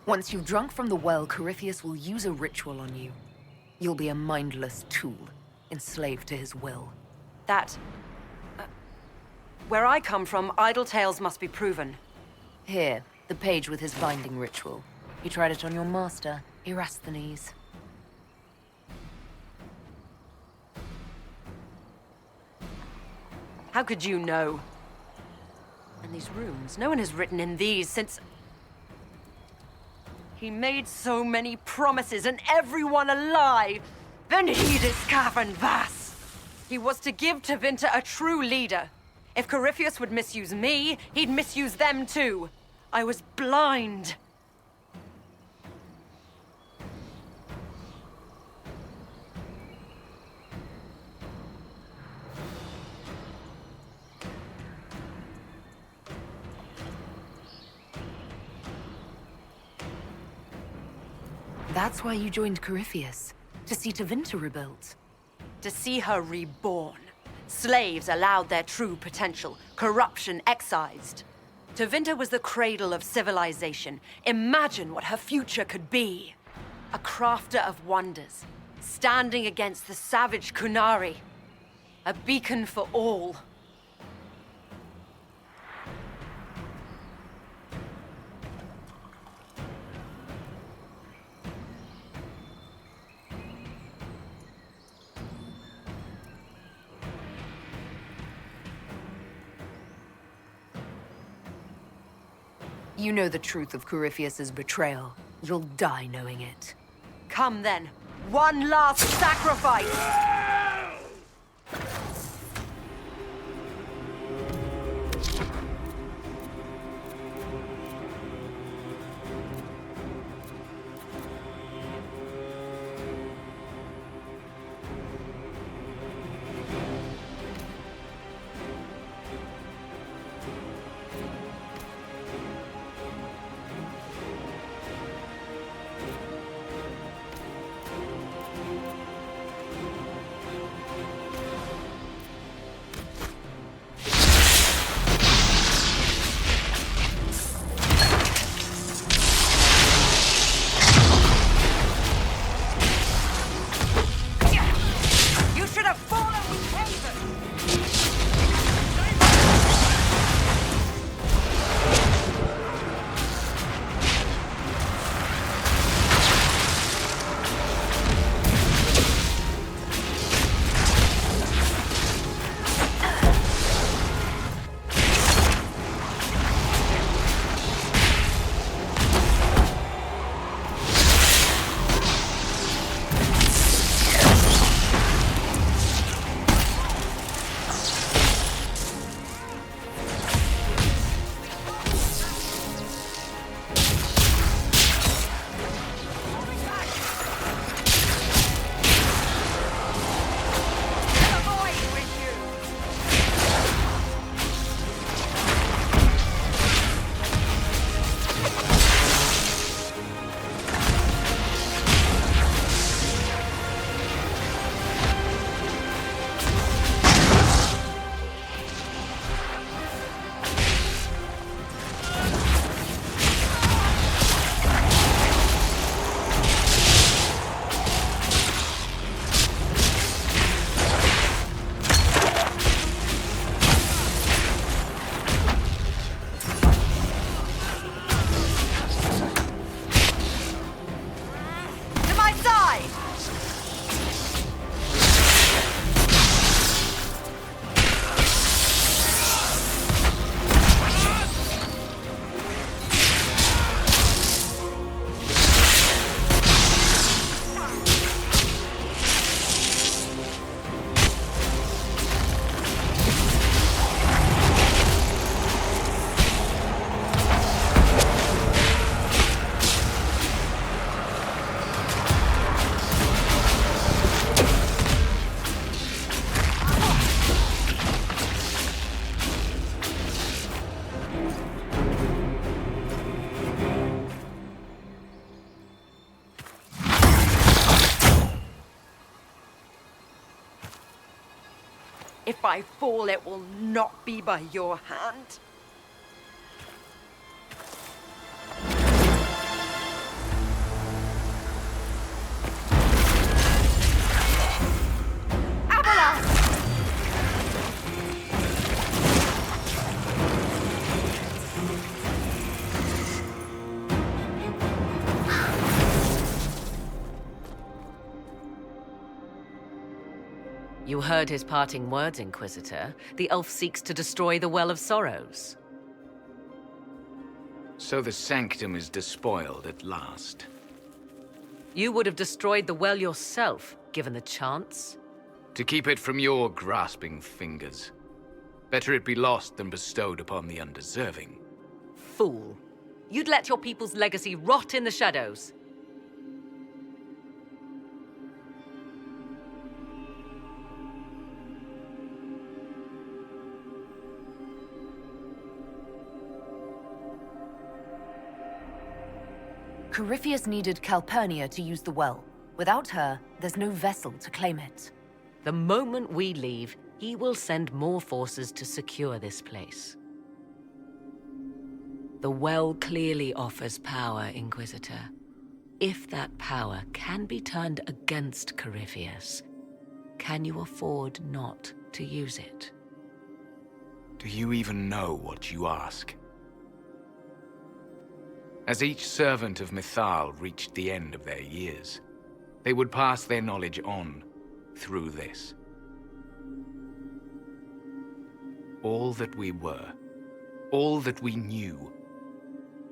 Once you've drunk from the well, Corypheus will use a ritual on you. You'll be a mindless tool, enslaved to his will. Where I come from, idle tales must be proven. Here, the page with his binding ritual. He tried it on your master, Erasthenes. How could you know? And these runes, no one has written in these since... He made so many promises, and everyone a lie. Then he discovered Vas. He was to give Tevinter a true leader. If Corypheus would misuse me, he'd misuse them too. I was blind. That's why you joined Corypheus, to see Tevinter rebuilt. To see her reborn. Slaves allowed their true potential, corruption excised. Tevinter was the cradle of civilization. Imagine what her future could be. A crafter of wonders, standing against the savage Kunari. A beacon for all. You know the truth of Corypheus's betrayal. You'll die knowing it. Come then. One last sacrifice! die! If I fall, it will not be by your hand. You heard his parting words, Inquisitor. The elf seeks to destroy the Well of Sorrows. So the sanctum is despoiled at last. You would have destroyed the well yourself, given the chance. To keep it from your grasping fingers. Better it be lost than bestowed upon the undeserving. Fool. You'd let your people's legacy rot in the shadows. Corypheus needed Calpurnia to use the well. Without her, there's no vessel to claim it. The moment we leave, he will send more forces to secure this place. The well clearly offers power, Inquisitor. If that power can be turned against Corypheus, can you afford not to use it? Do you even know what you ask? As each servant of Mythal reached the end of their years, they would pass their knowledge on through this. All that we were, all that we knew,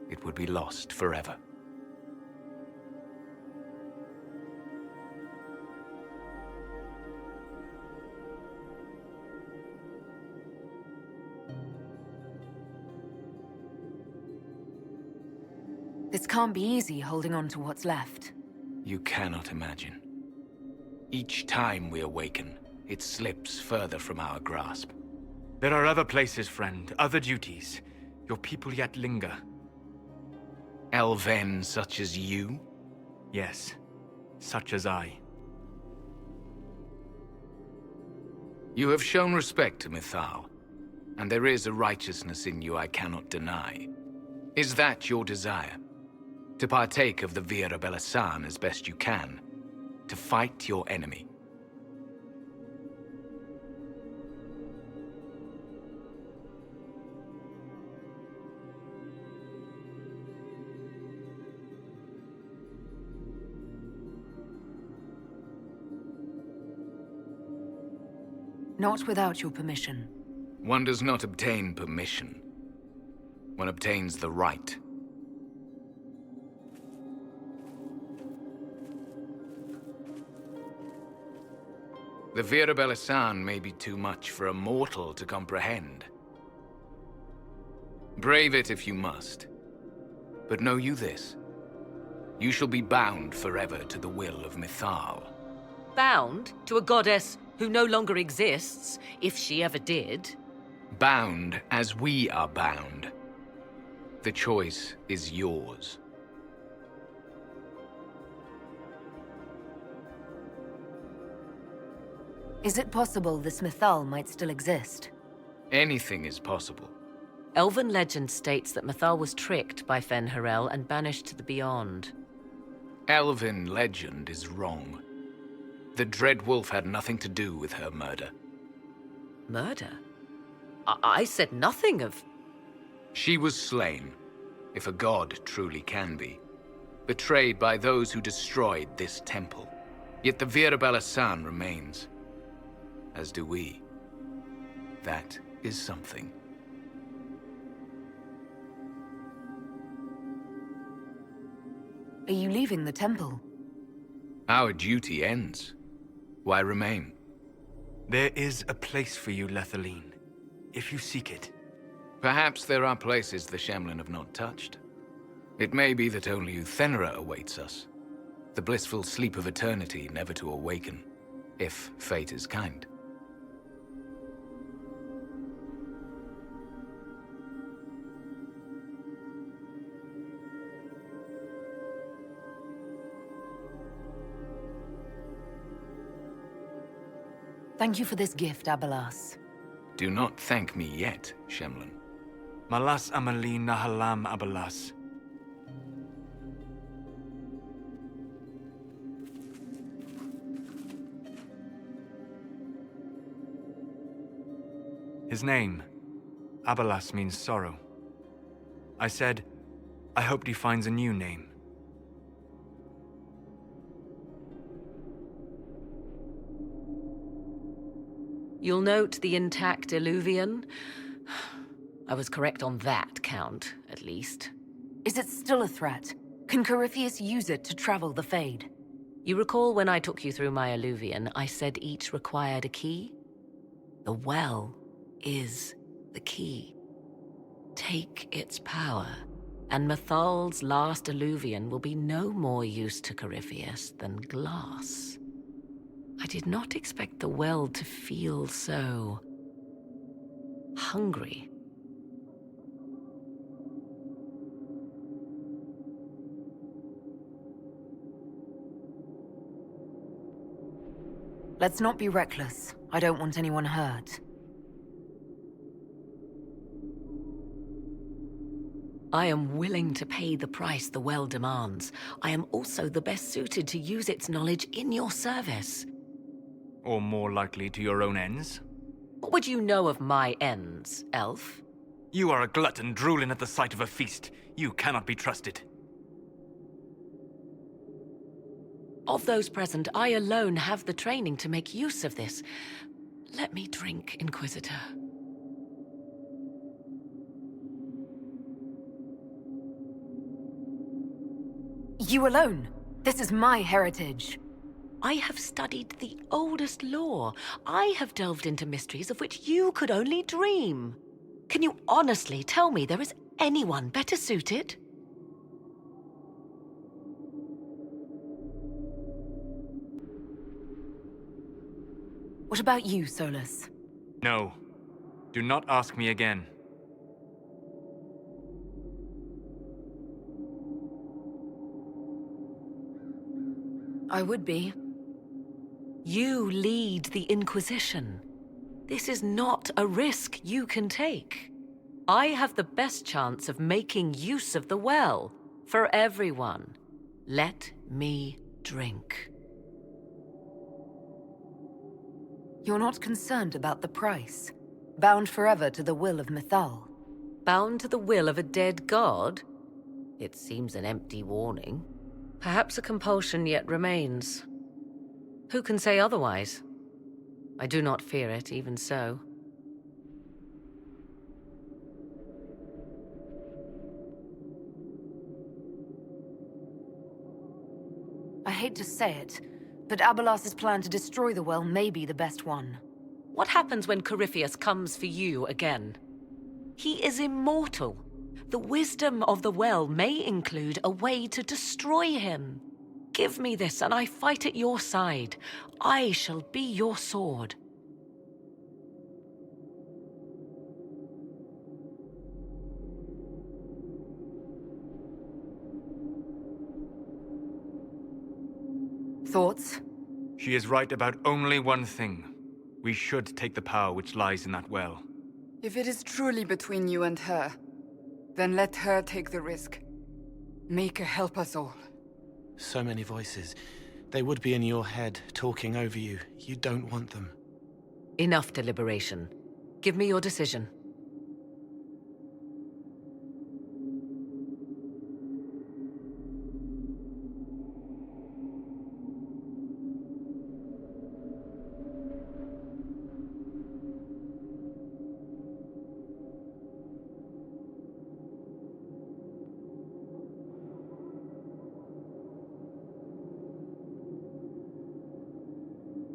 it would be lost forever. This can't be easy, holding on to what's left. You cannot imagine. Each time we awaken, it slips further from our grasp. There are other places, friend, other duties. Your people yet linger. Elven such as you? Yes, such as I. You have shown respect to Mythal, and there is a righteousness in you I cannot deny. Is that your desire? To partake of the Vira Belasan as best you can? To fight your enemy? Not without your permission. One does not obtain permission. One obtains the right. The Vira Belasan may be too much for a mortal to comprehend. Brave it if you must. But know you this. You shall be bound forever to the will of Mythal. Bound to a goddess who no longer exists, if she ever did. Bound as we are bound. The choice is yours. Is it possible this Mythal might still exist? Anything is possible. Elven legend states that Mythal was tricked by Fen-Harel and banished to the Beyond. Elven legend is wrong. The Dread Wolf had nothing to do with her murder. Murder? I said nothing of... She was slain, if a god truly can be. Betrayed by those who destroyed this temple. Yet the Virabella San remains. As do we. That is something. Are you leaving the temple? Our duty ends. Why remain? There is a place for you, Lethaline, if you seek it. Perhaps there are places the Shemlin have not touched. It may be that only Uthenera awaits us. The blissful sleep of eternity never to awaken, if fate is kind. Thank you for this gift, Abelas. Do not thank me yet, Shemlin. Malas Amalin Nahalam Abalas. His name, Abalas, means sorrow. I said, I hoped he finds a new name. You'll note the intact Illuvian. I was correct on that count, at least. Is it still a threat? Can Corypheus use it to travel the Fade? You recall when I took you through my Illuvian, I said each required a key? The well is the key. Take its power, and Mathal's last Illuvian will be no more use to Corypheus than glass. I did not expect the well to feel so hungry. Let's not be reckless. I don't want anyone hurt. I am willing to pay the price the well demands. I am also the best suited to use its knowledge in your service. Or more likely to your own ends? What would you know of my ends, elf? You are a glutton drooling at the sight of a feast. You cannot be trusted. Of those present, I alone have the training to make use of this. Let me drink, Inquisitor. You alone? This is my heritage. I have studied the oldest lore. I have delved into mysteries of which you could only dream. Can you honestly tell me there is anyone better suited? What about you, Solus? No. Do not ask me again. I would be. You lead the Inquisition. This is not a risk you can take. I have the best chance of making use of the well for everyone. Let me drink. You're not concerned about the price? Bound forever to the will of Mythal? Bound to the will of a dead god? It seems an empty warning. Perhaps a compulsion yet remains. Who can say otherwise? I do not fear it, even so. I hate to say it, but Abelas's plan to destroy the well may be the best one. What happens when Corypheus comes for you again? He is immortal. The wisdom of the well may include a way to destroy him. Give me this, and I fight at your side. I shall be your sword. Thoughts? She is right about only one thing. We should take the power which lies in that well. If it is truly between you and her, then let her take the risk. Make her help us all. So many voices. They would be in your head, talking over you. You don't want them. Enough deliberation. Give me your decision.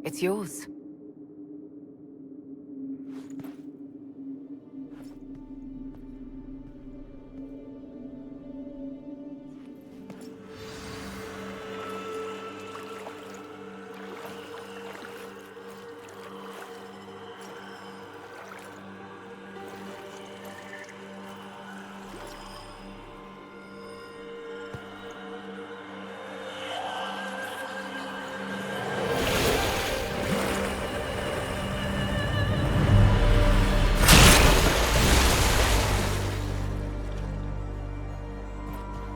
It's yours.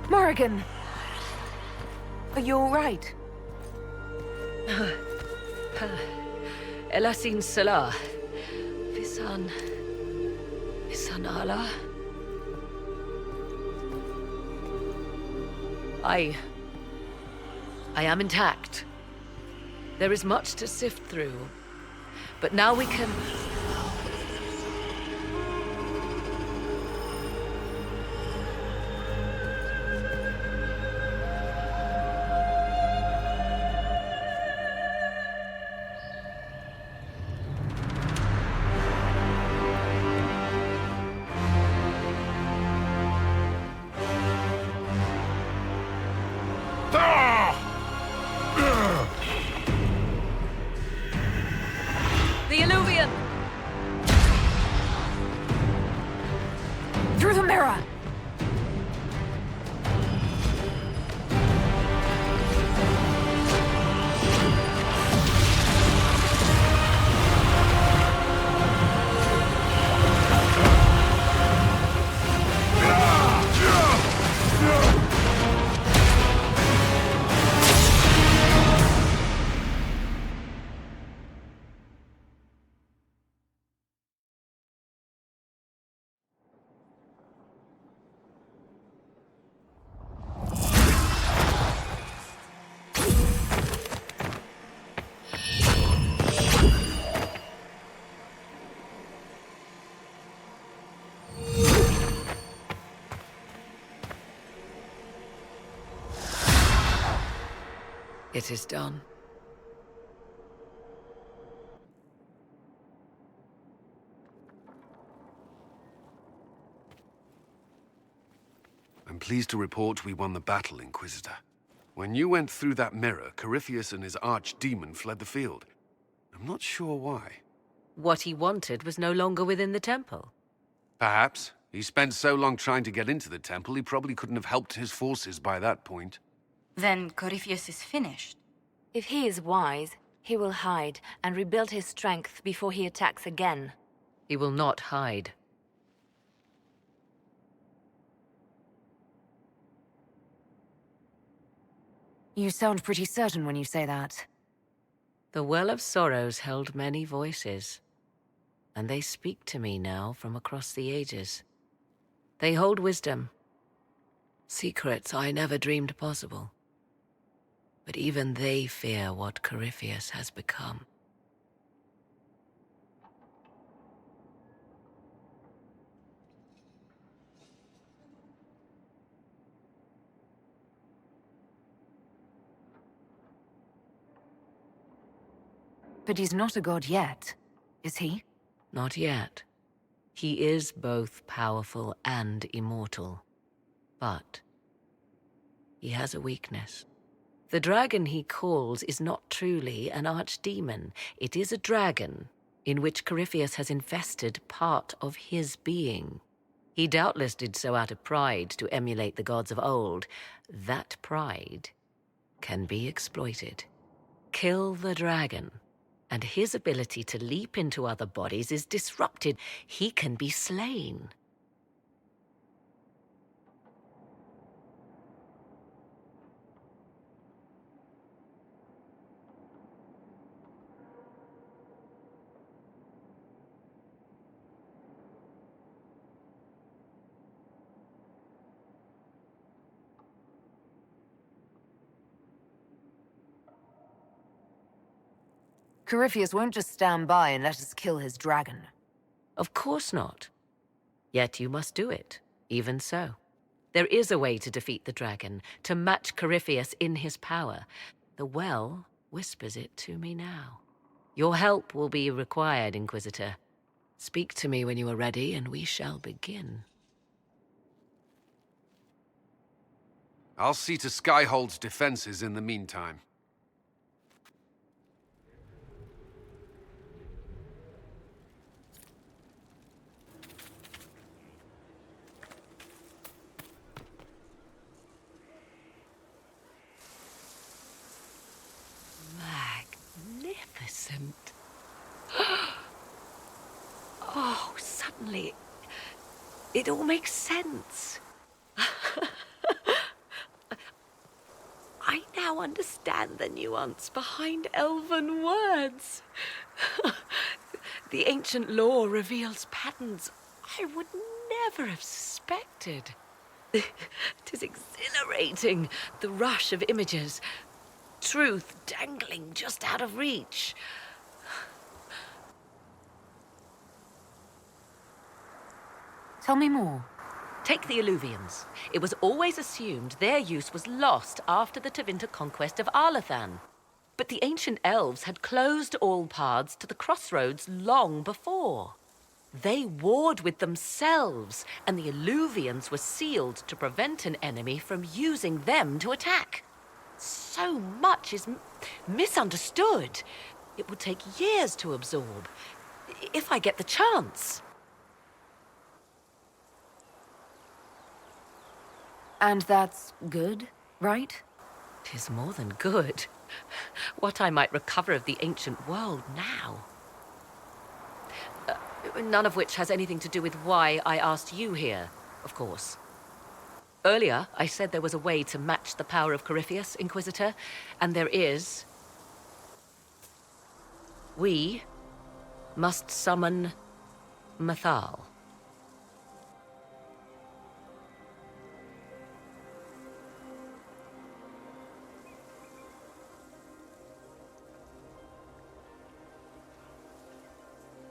Morrigan! Are you all right? Elasin Salah. Visan Allah. I am intact. There is much to sift through, but now we can... The Illuvian! Through the mirror! It is done. I'm pleased to report we won the battle, Inquisitor. When you went through that mirror, Corypheus and his archdemon fled the field. I'm not sure why. What he wanted was no longer within the temple. Perhaps. He spent so long trying to get into the temple, he probably couldn't have helped his forces by that point. Then Corypheus is finished. If he is wise, he will hide and rebuild his strength before he attacks again. He will not hide. You sound pretty certain when you say that. The Well of Sorrows held many voices, and they speak to me now from across the ages. They hold wisdom, secrets I never dreamed possible. But even they fear what Corypheus has become. But he's not a god yet, is he? Not yet. He is both powerful and immortal. But he has a weakness. The dragon he calls is not truly an archdemon. It is a dragon in which Corypheus has invested part of his being. He doubtless did so out of pride to emulate the gods of old. That pride can be exploited. Kill the dragon, and his ability to leap into other bodies is disrupted. He can be slain. Corypheus won't just stand by and let us kill his dragon. Of course not. Yet you must do it, even so. There is a way to defeat the dragon, to match Corypheus in his power. The well whispers it to me now. Your help will be required, Inquisitor. Speak to me when you are ready, and we shall begin. I'll see to Skyhold's defenses in the meantime. Magnificent. Oh, suddenly, it all makes sense. I now understand the nuance behind elven words. The ancient lore reveals patterns I would never have suspected. It is exhilarating, the rush of images. Truth dangling just out of reach. Tell me more. Take the Alluvians. It was always assumed their use was lost after the Tevinter conquest of Arlathan. But the ancient elves had closed all paths to the crossroads long before. They warred with themselves, and the Alluvians were sealed to prevent an enemy from using them to attack. So much is misunderstood. It would take years to absorb, if I get the chance. And that's good, right? 'Tis more than good. What I might recover of the ancient world now. None of which has anything to do with why I asked you here, of course. Earlier, I said there was a way to match the power of Corypheus, Inquisitor, and there is. We must summon Mathal.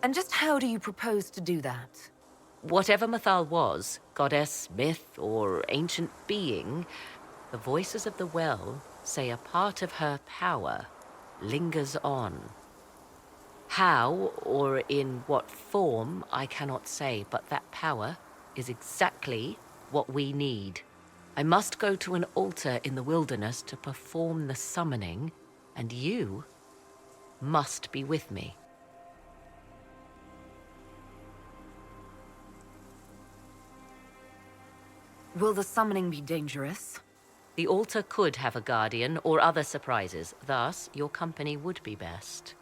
And just how do you propose to do that? Whatever Mathal was, goddess, myth, or ancient being, the voices of the well say a part of her power lingers on. How, or in what form, I cannot say, but that power is exactly what we need. I must go to an altar in the wilderness to perform the summoning, and you must be with me. Will the summoning be dangerous? The altar could have a guardian or other surprises, thus your company would be best.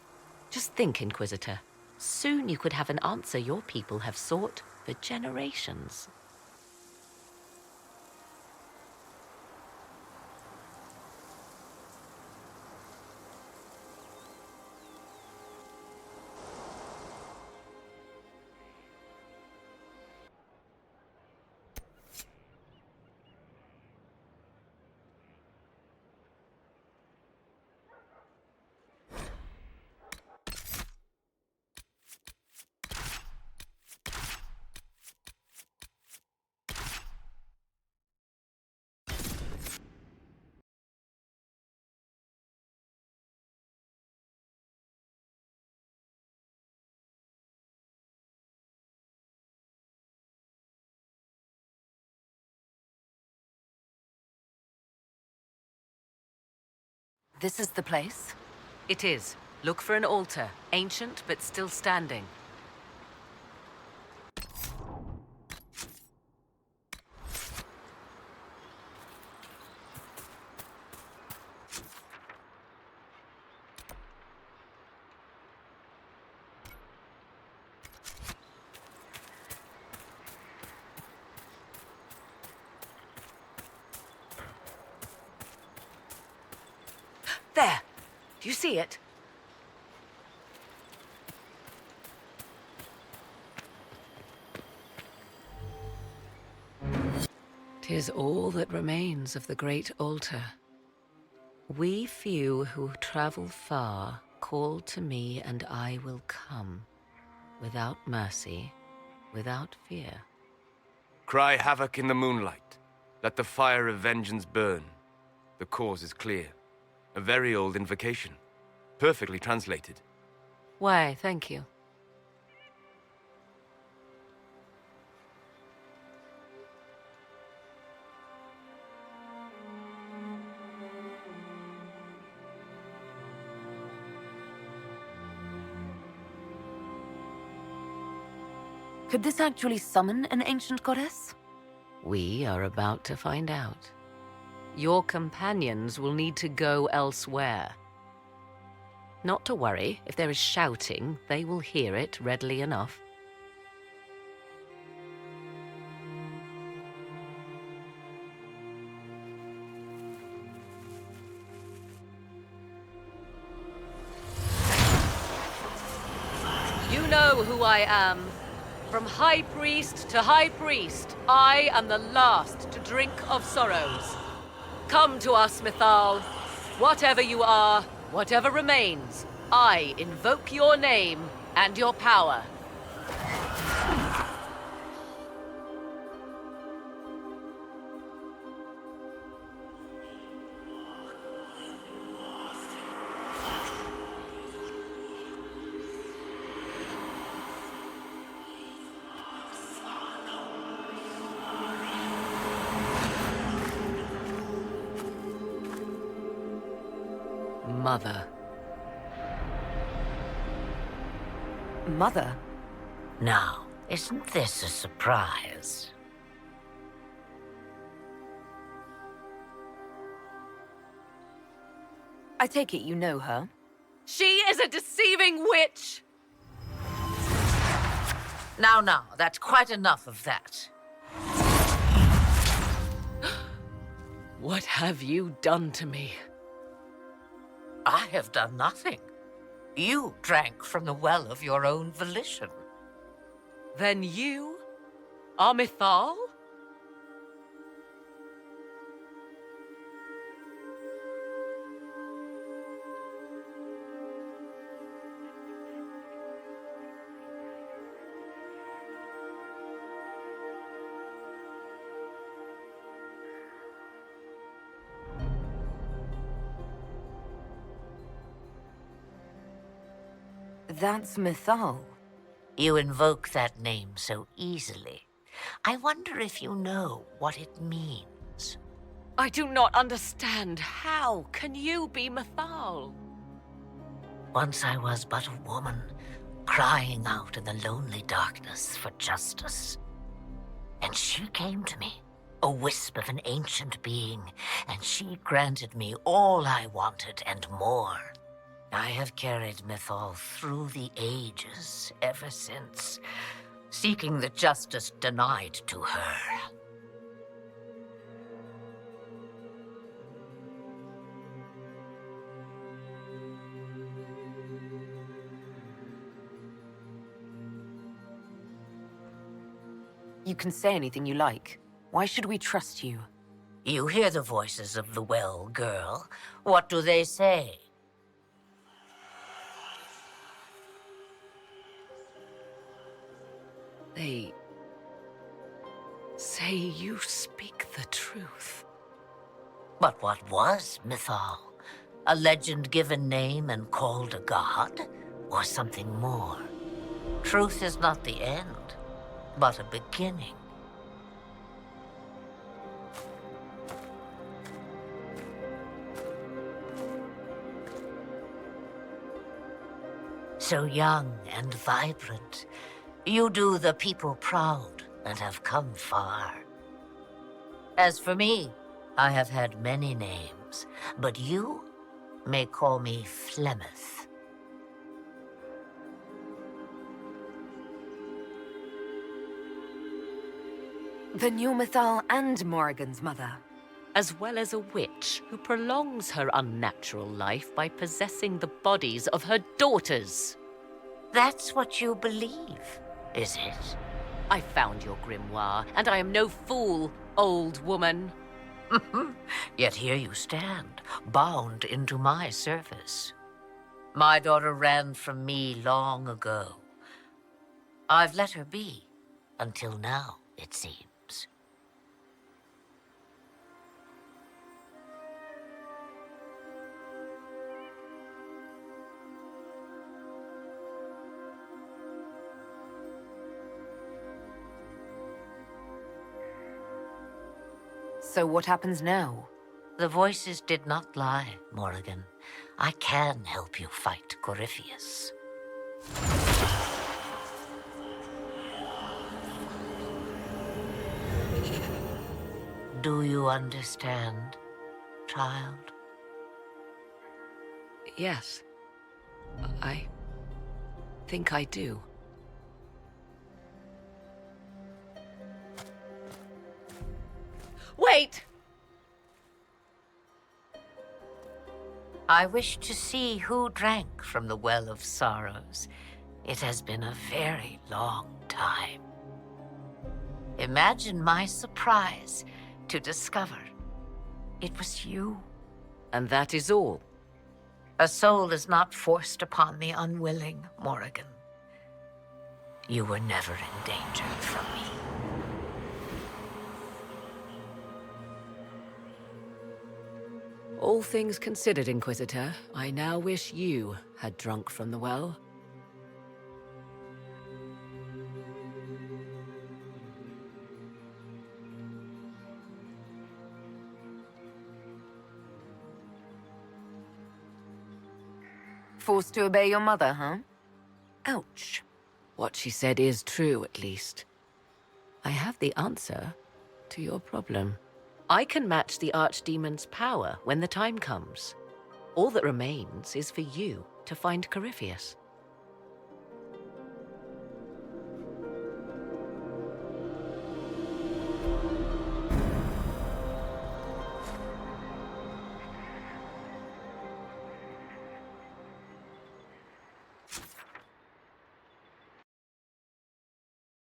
Just think, Inquisitor. Soon you could have an answer your people have sought for generations. This is the place? It is. Look for an altar, ancient but still standing. There! Do you see it? "'Tis all that remains of the great altar. We few who travel far call to me, and I will come, without mercy, without fear." Cry havoc in the moonlight. Let the fire of vengeance burn. The cause is clear. A very old invocation. Perfectly translated. Why, thank you. Could this actually summon an ancient goddess? We are about to find out. Your companions will need to go elsewhere. Not to worry, if there is shouting, they will hear it readily enough. You know who I am. From High Priest to High Priest, I am the last to drink of sorrows. Come to us, Mythal. Whatever you are, whatever remains, I invoke your name and your power. Mother. Mother? Now, isn't this a surprise? I take it you know her? She is a deceiving witch! Now, that's quite enough of that. What have you done to me? I have done nothing. You drank from the well of your own volition. Then you are Mythal? That's Mythal. You invoke that name so easily. I wonder if you know what it means. I do not understand. How can you be Mythal? Once I was but a woman, crying out in the lonely darkness for justice. And she came to me, a wisp of an ancient being, and she granted me all I wanted and more. I have carried Mythal through the ages ever since, seeking the justice denied to her. You can say anything you like. Why should we trust you? You hear the voices of the well, girl. What do they say? They say you speak the truth. But what was Mythal? A legend-given name and called a god? Or something more? Truth is not the end, but a beginning. So young and vibrant, you do the people proud and have come far. As for me, I have had many names, but you may call me Flemeth. Then you're Mythal and Morrigan's mother. As well as a witch who prolongs her unnatural life by possessing the bodies of her daughters. That's what you believe, is it? I found your grimoire, and I am no fool, old woman. Yet here you stand, bound into my service. My daughter ran from me long ago. I've let her be, until now, it seems. So what happens now? The voices did not lie, Morrigan. I can help you fight Corypheus. Do you understand, child? Yes. I think I do. Wait! I wish to see who drank from the Well of Sorrows. It has been a very long time. Imagine my surprise to discover it was you. And that is all? A soul is not forced upon the unwilling, Morrigan. You were never in danger from me. All things considered, Inquisitor, I now wish you had drunk from the well. Forced to obey your mother, huh? Ouch. What she said is true, at least. I have the answer to your problem. I can match the Archdemon's power when the time comes. All that remains is for you to find Corypheus.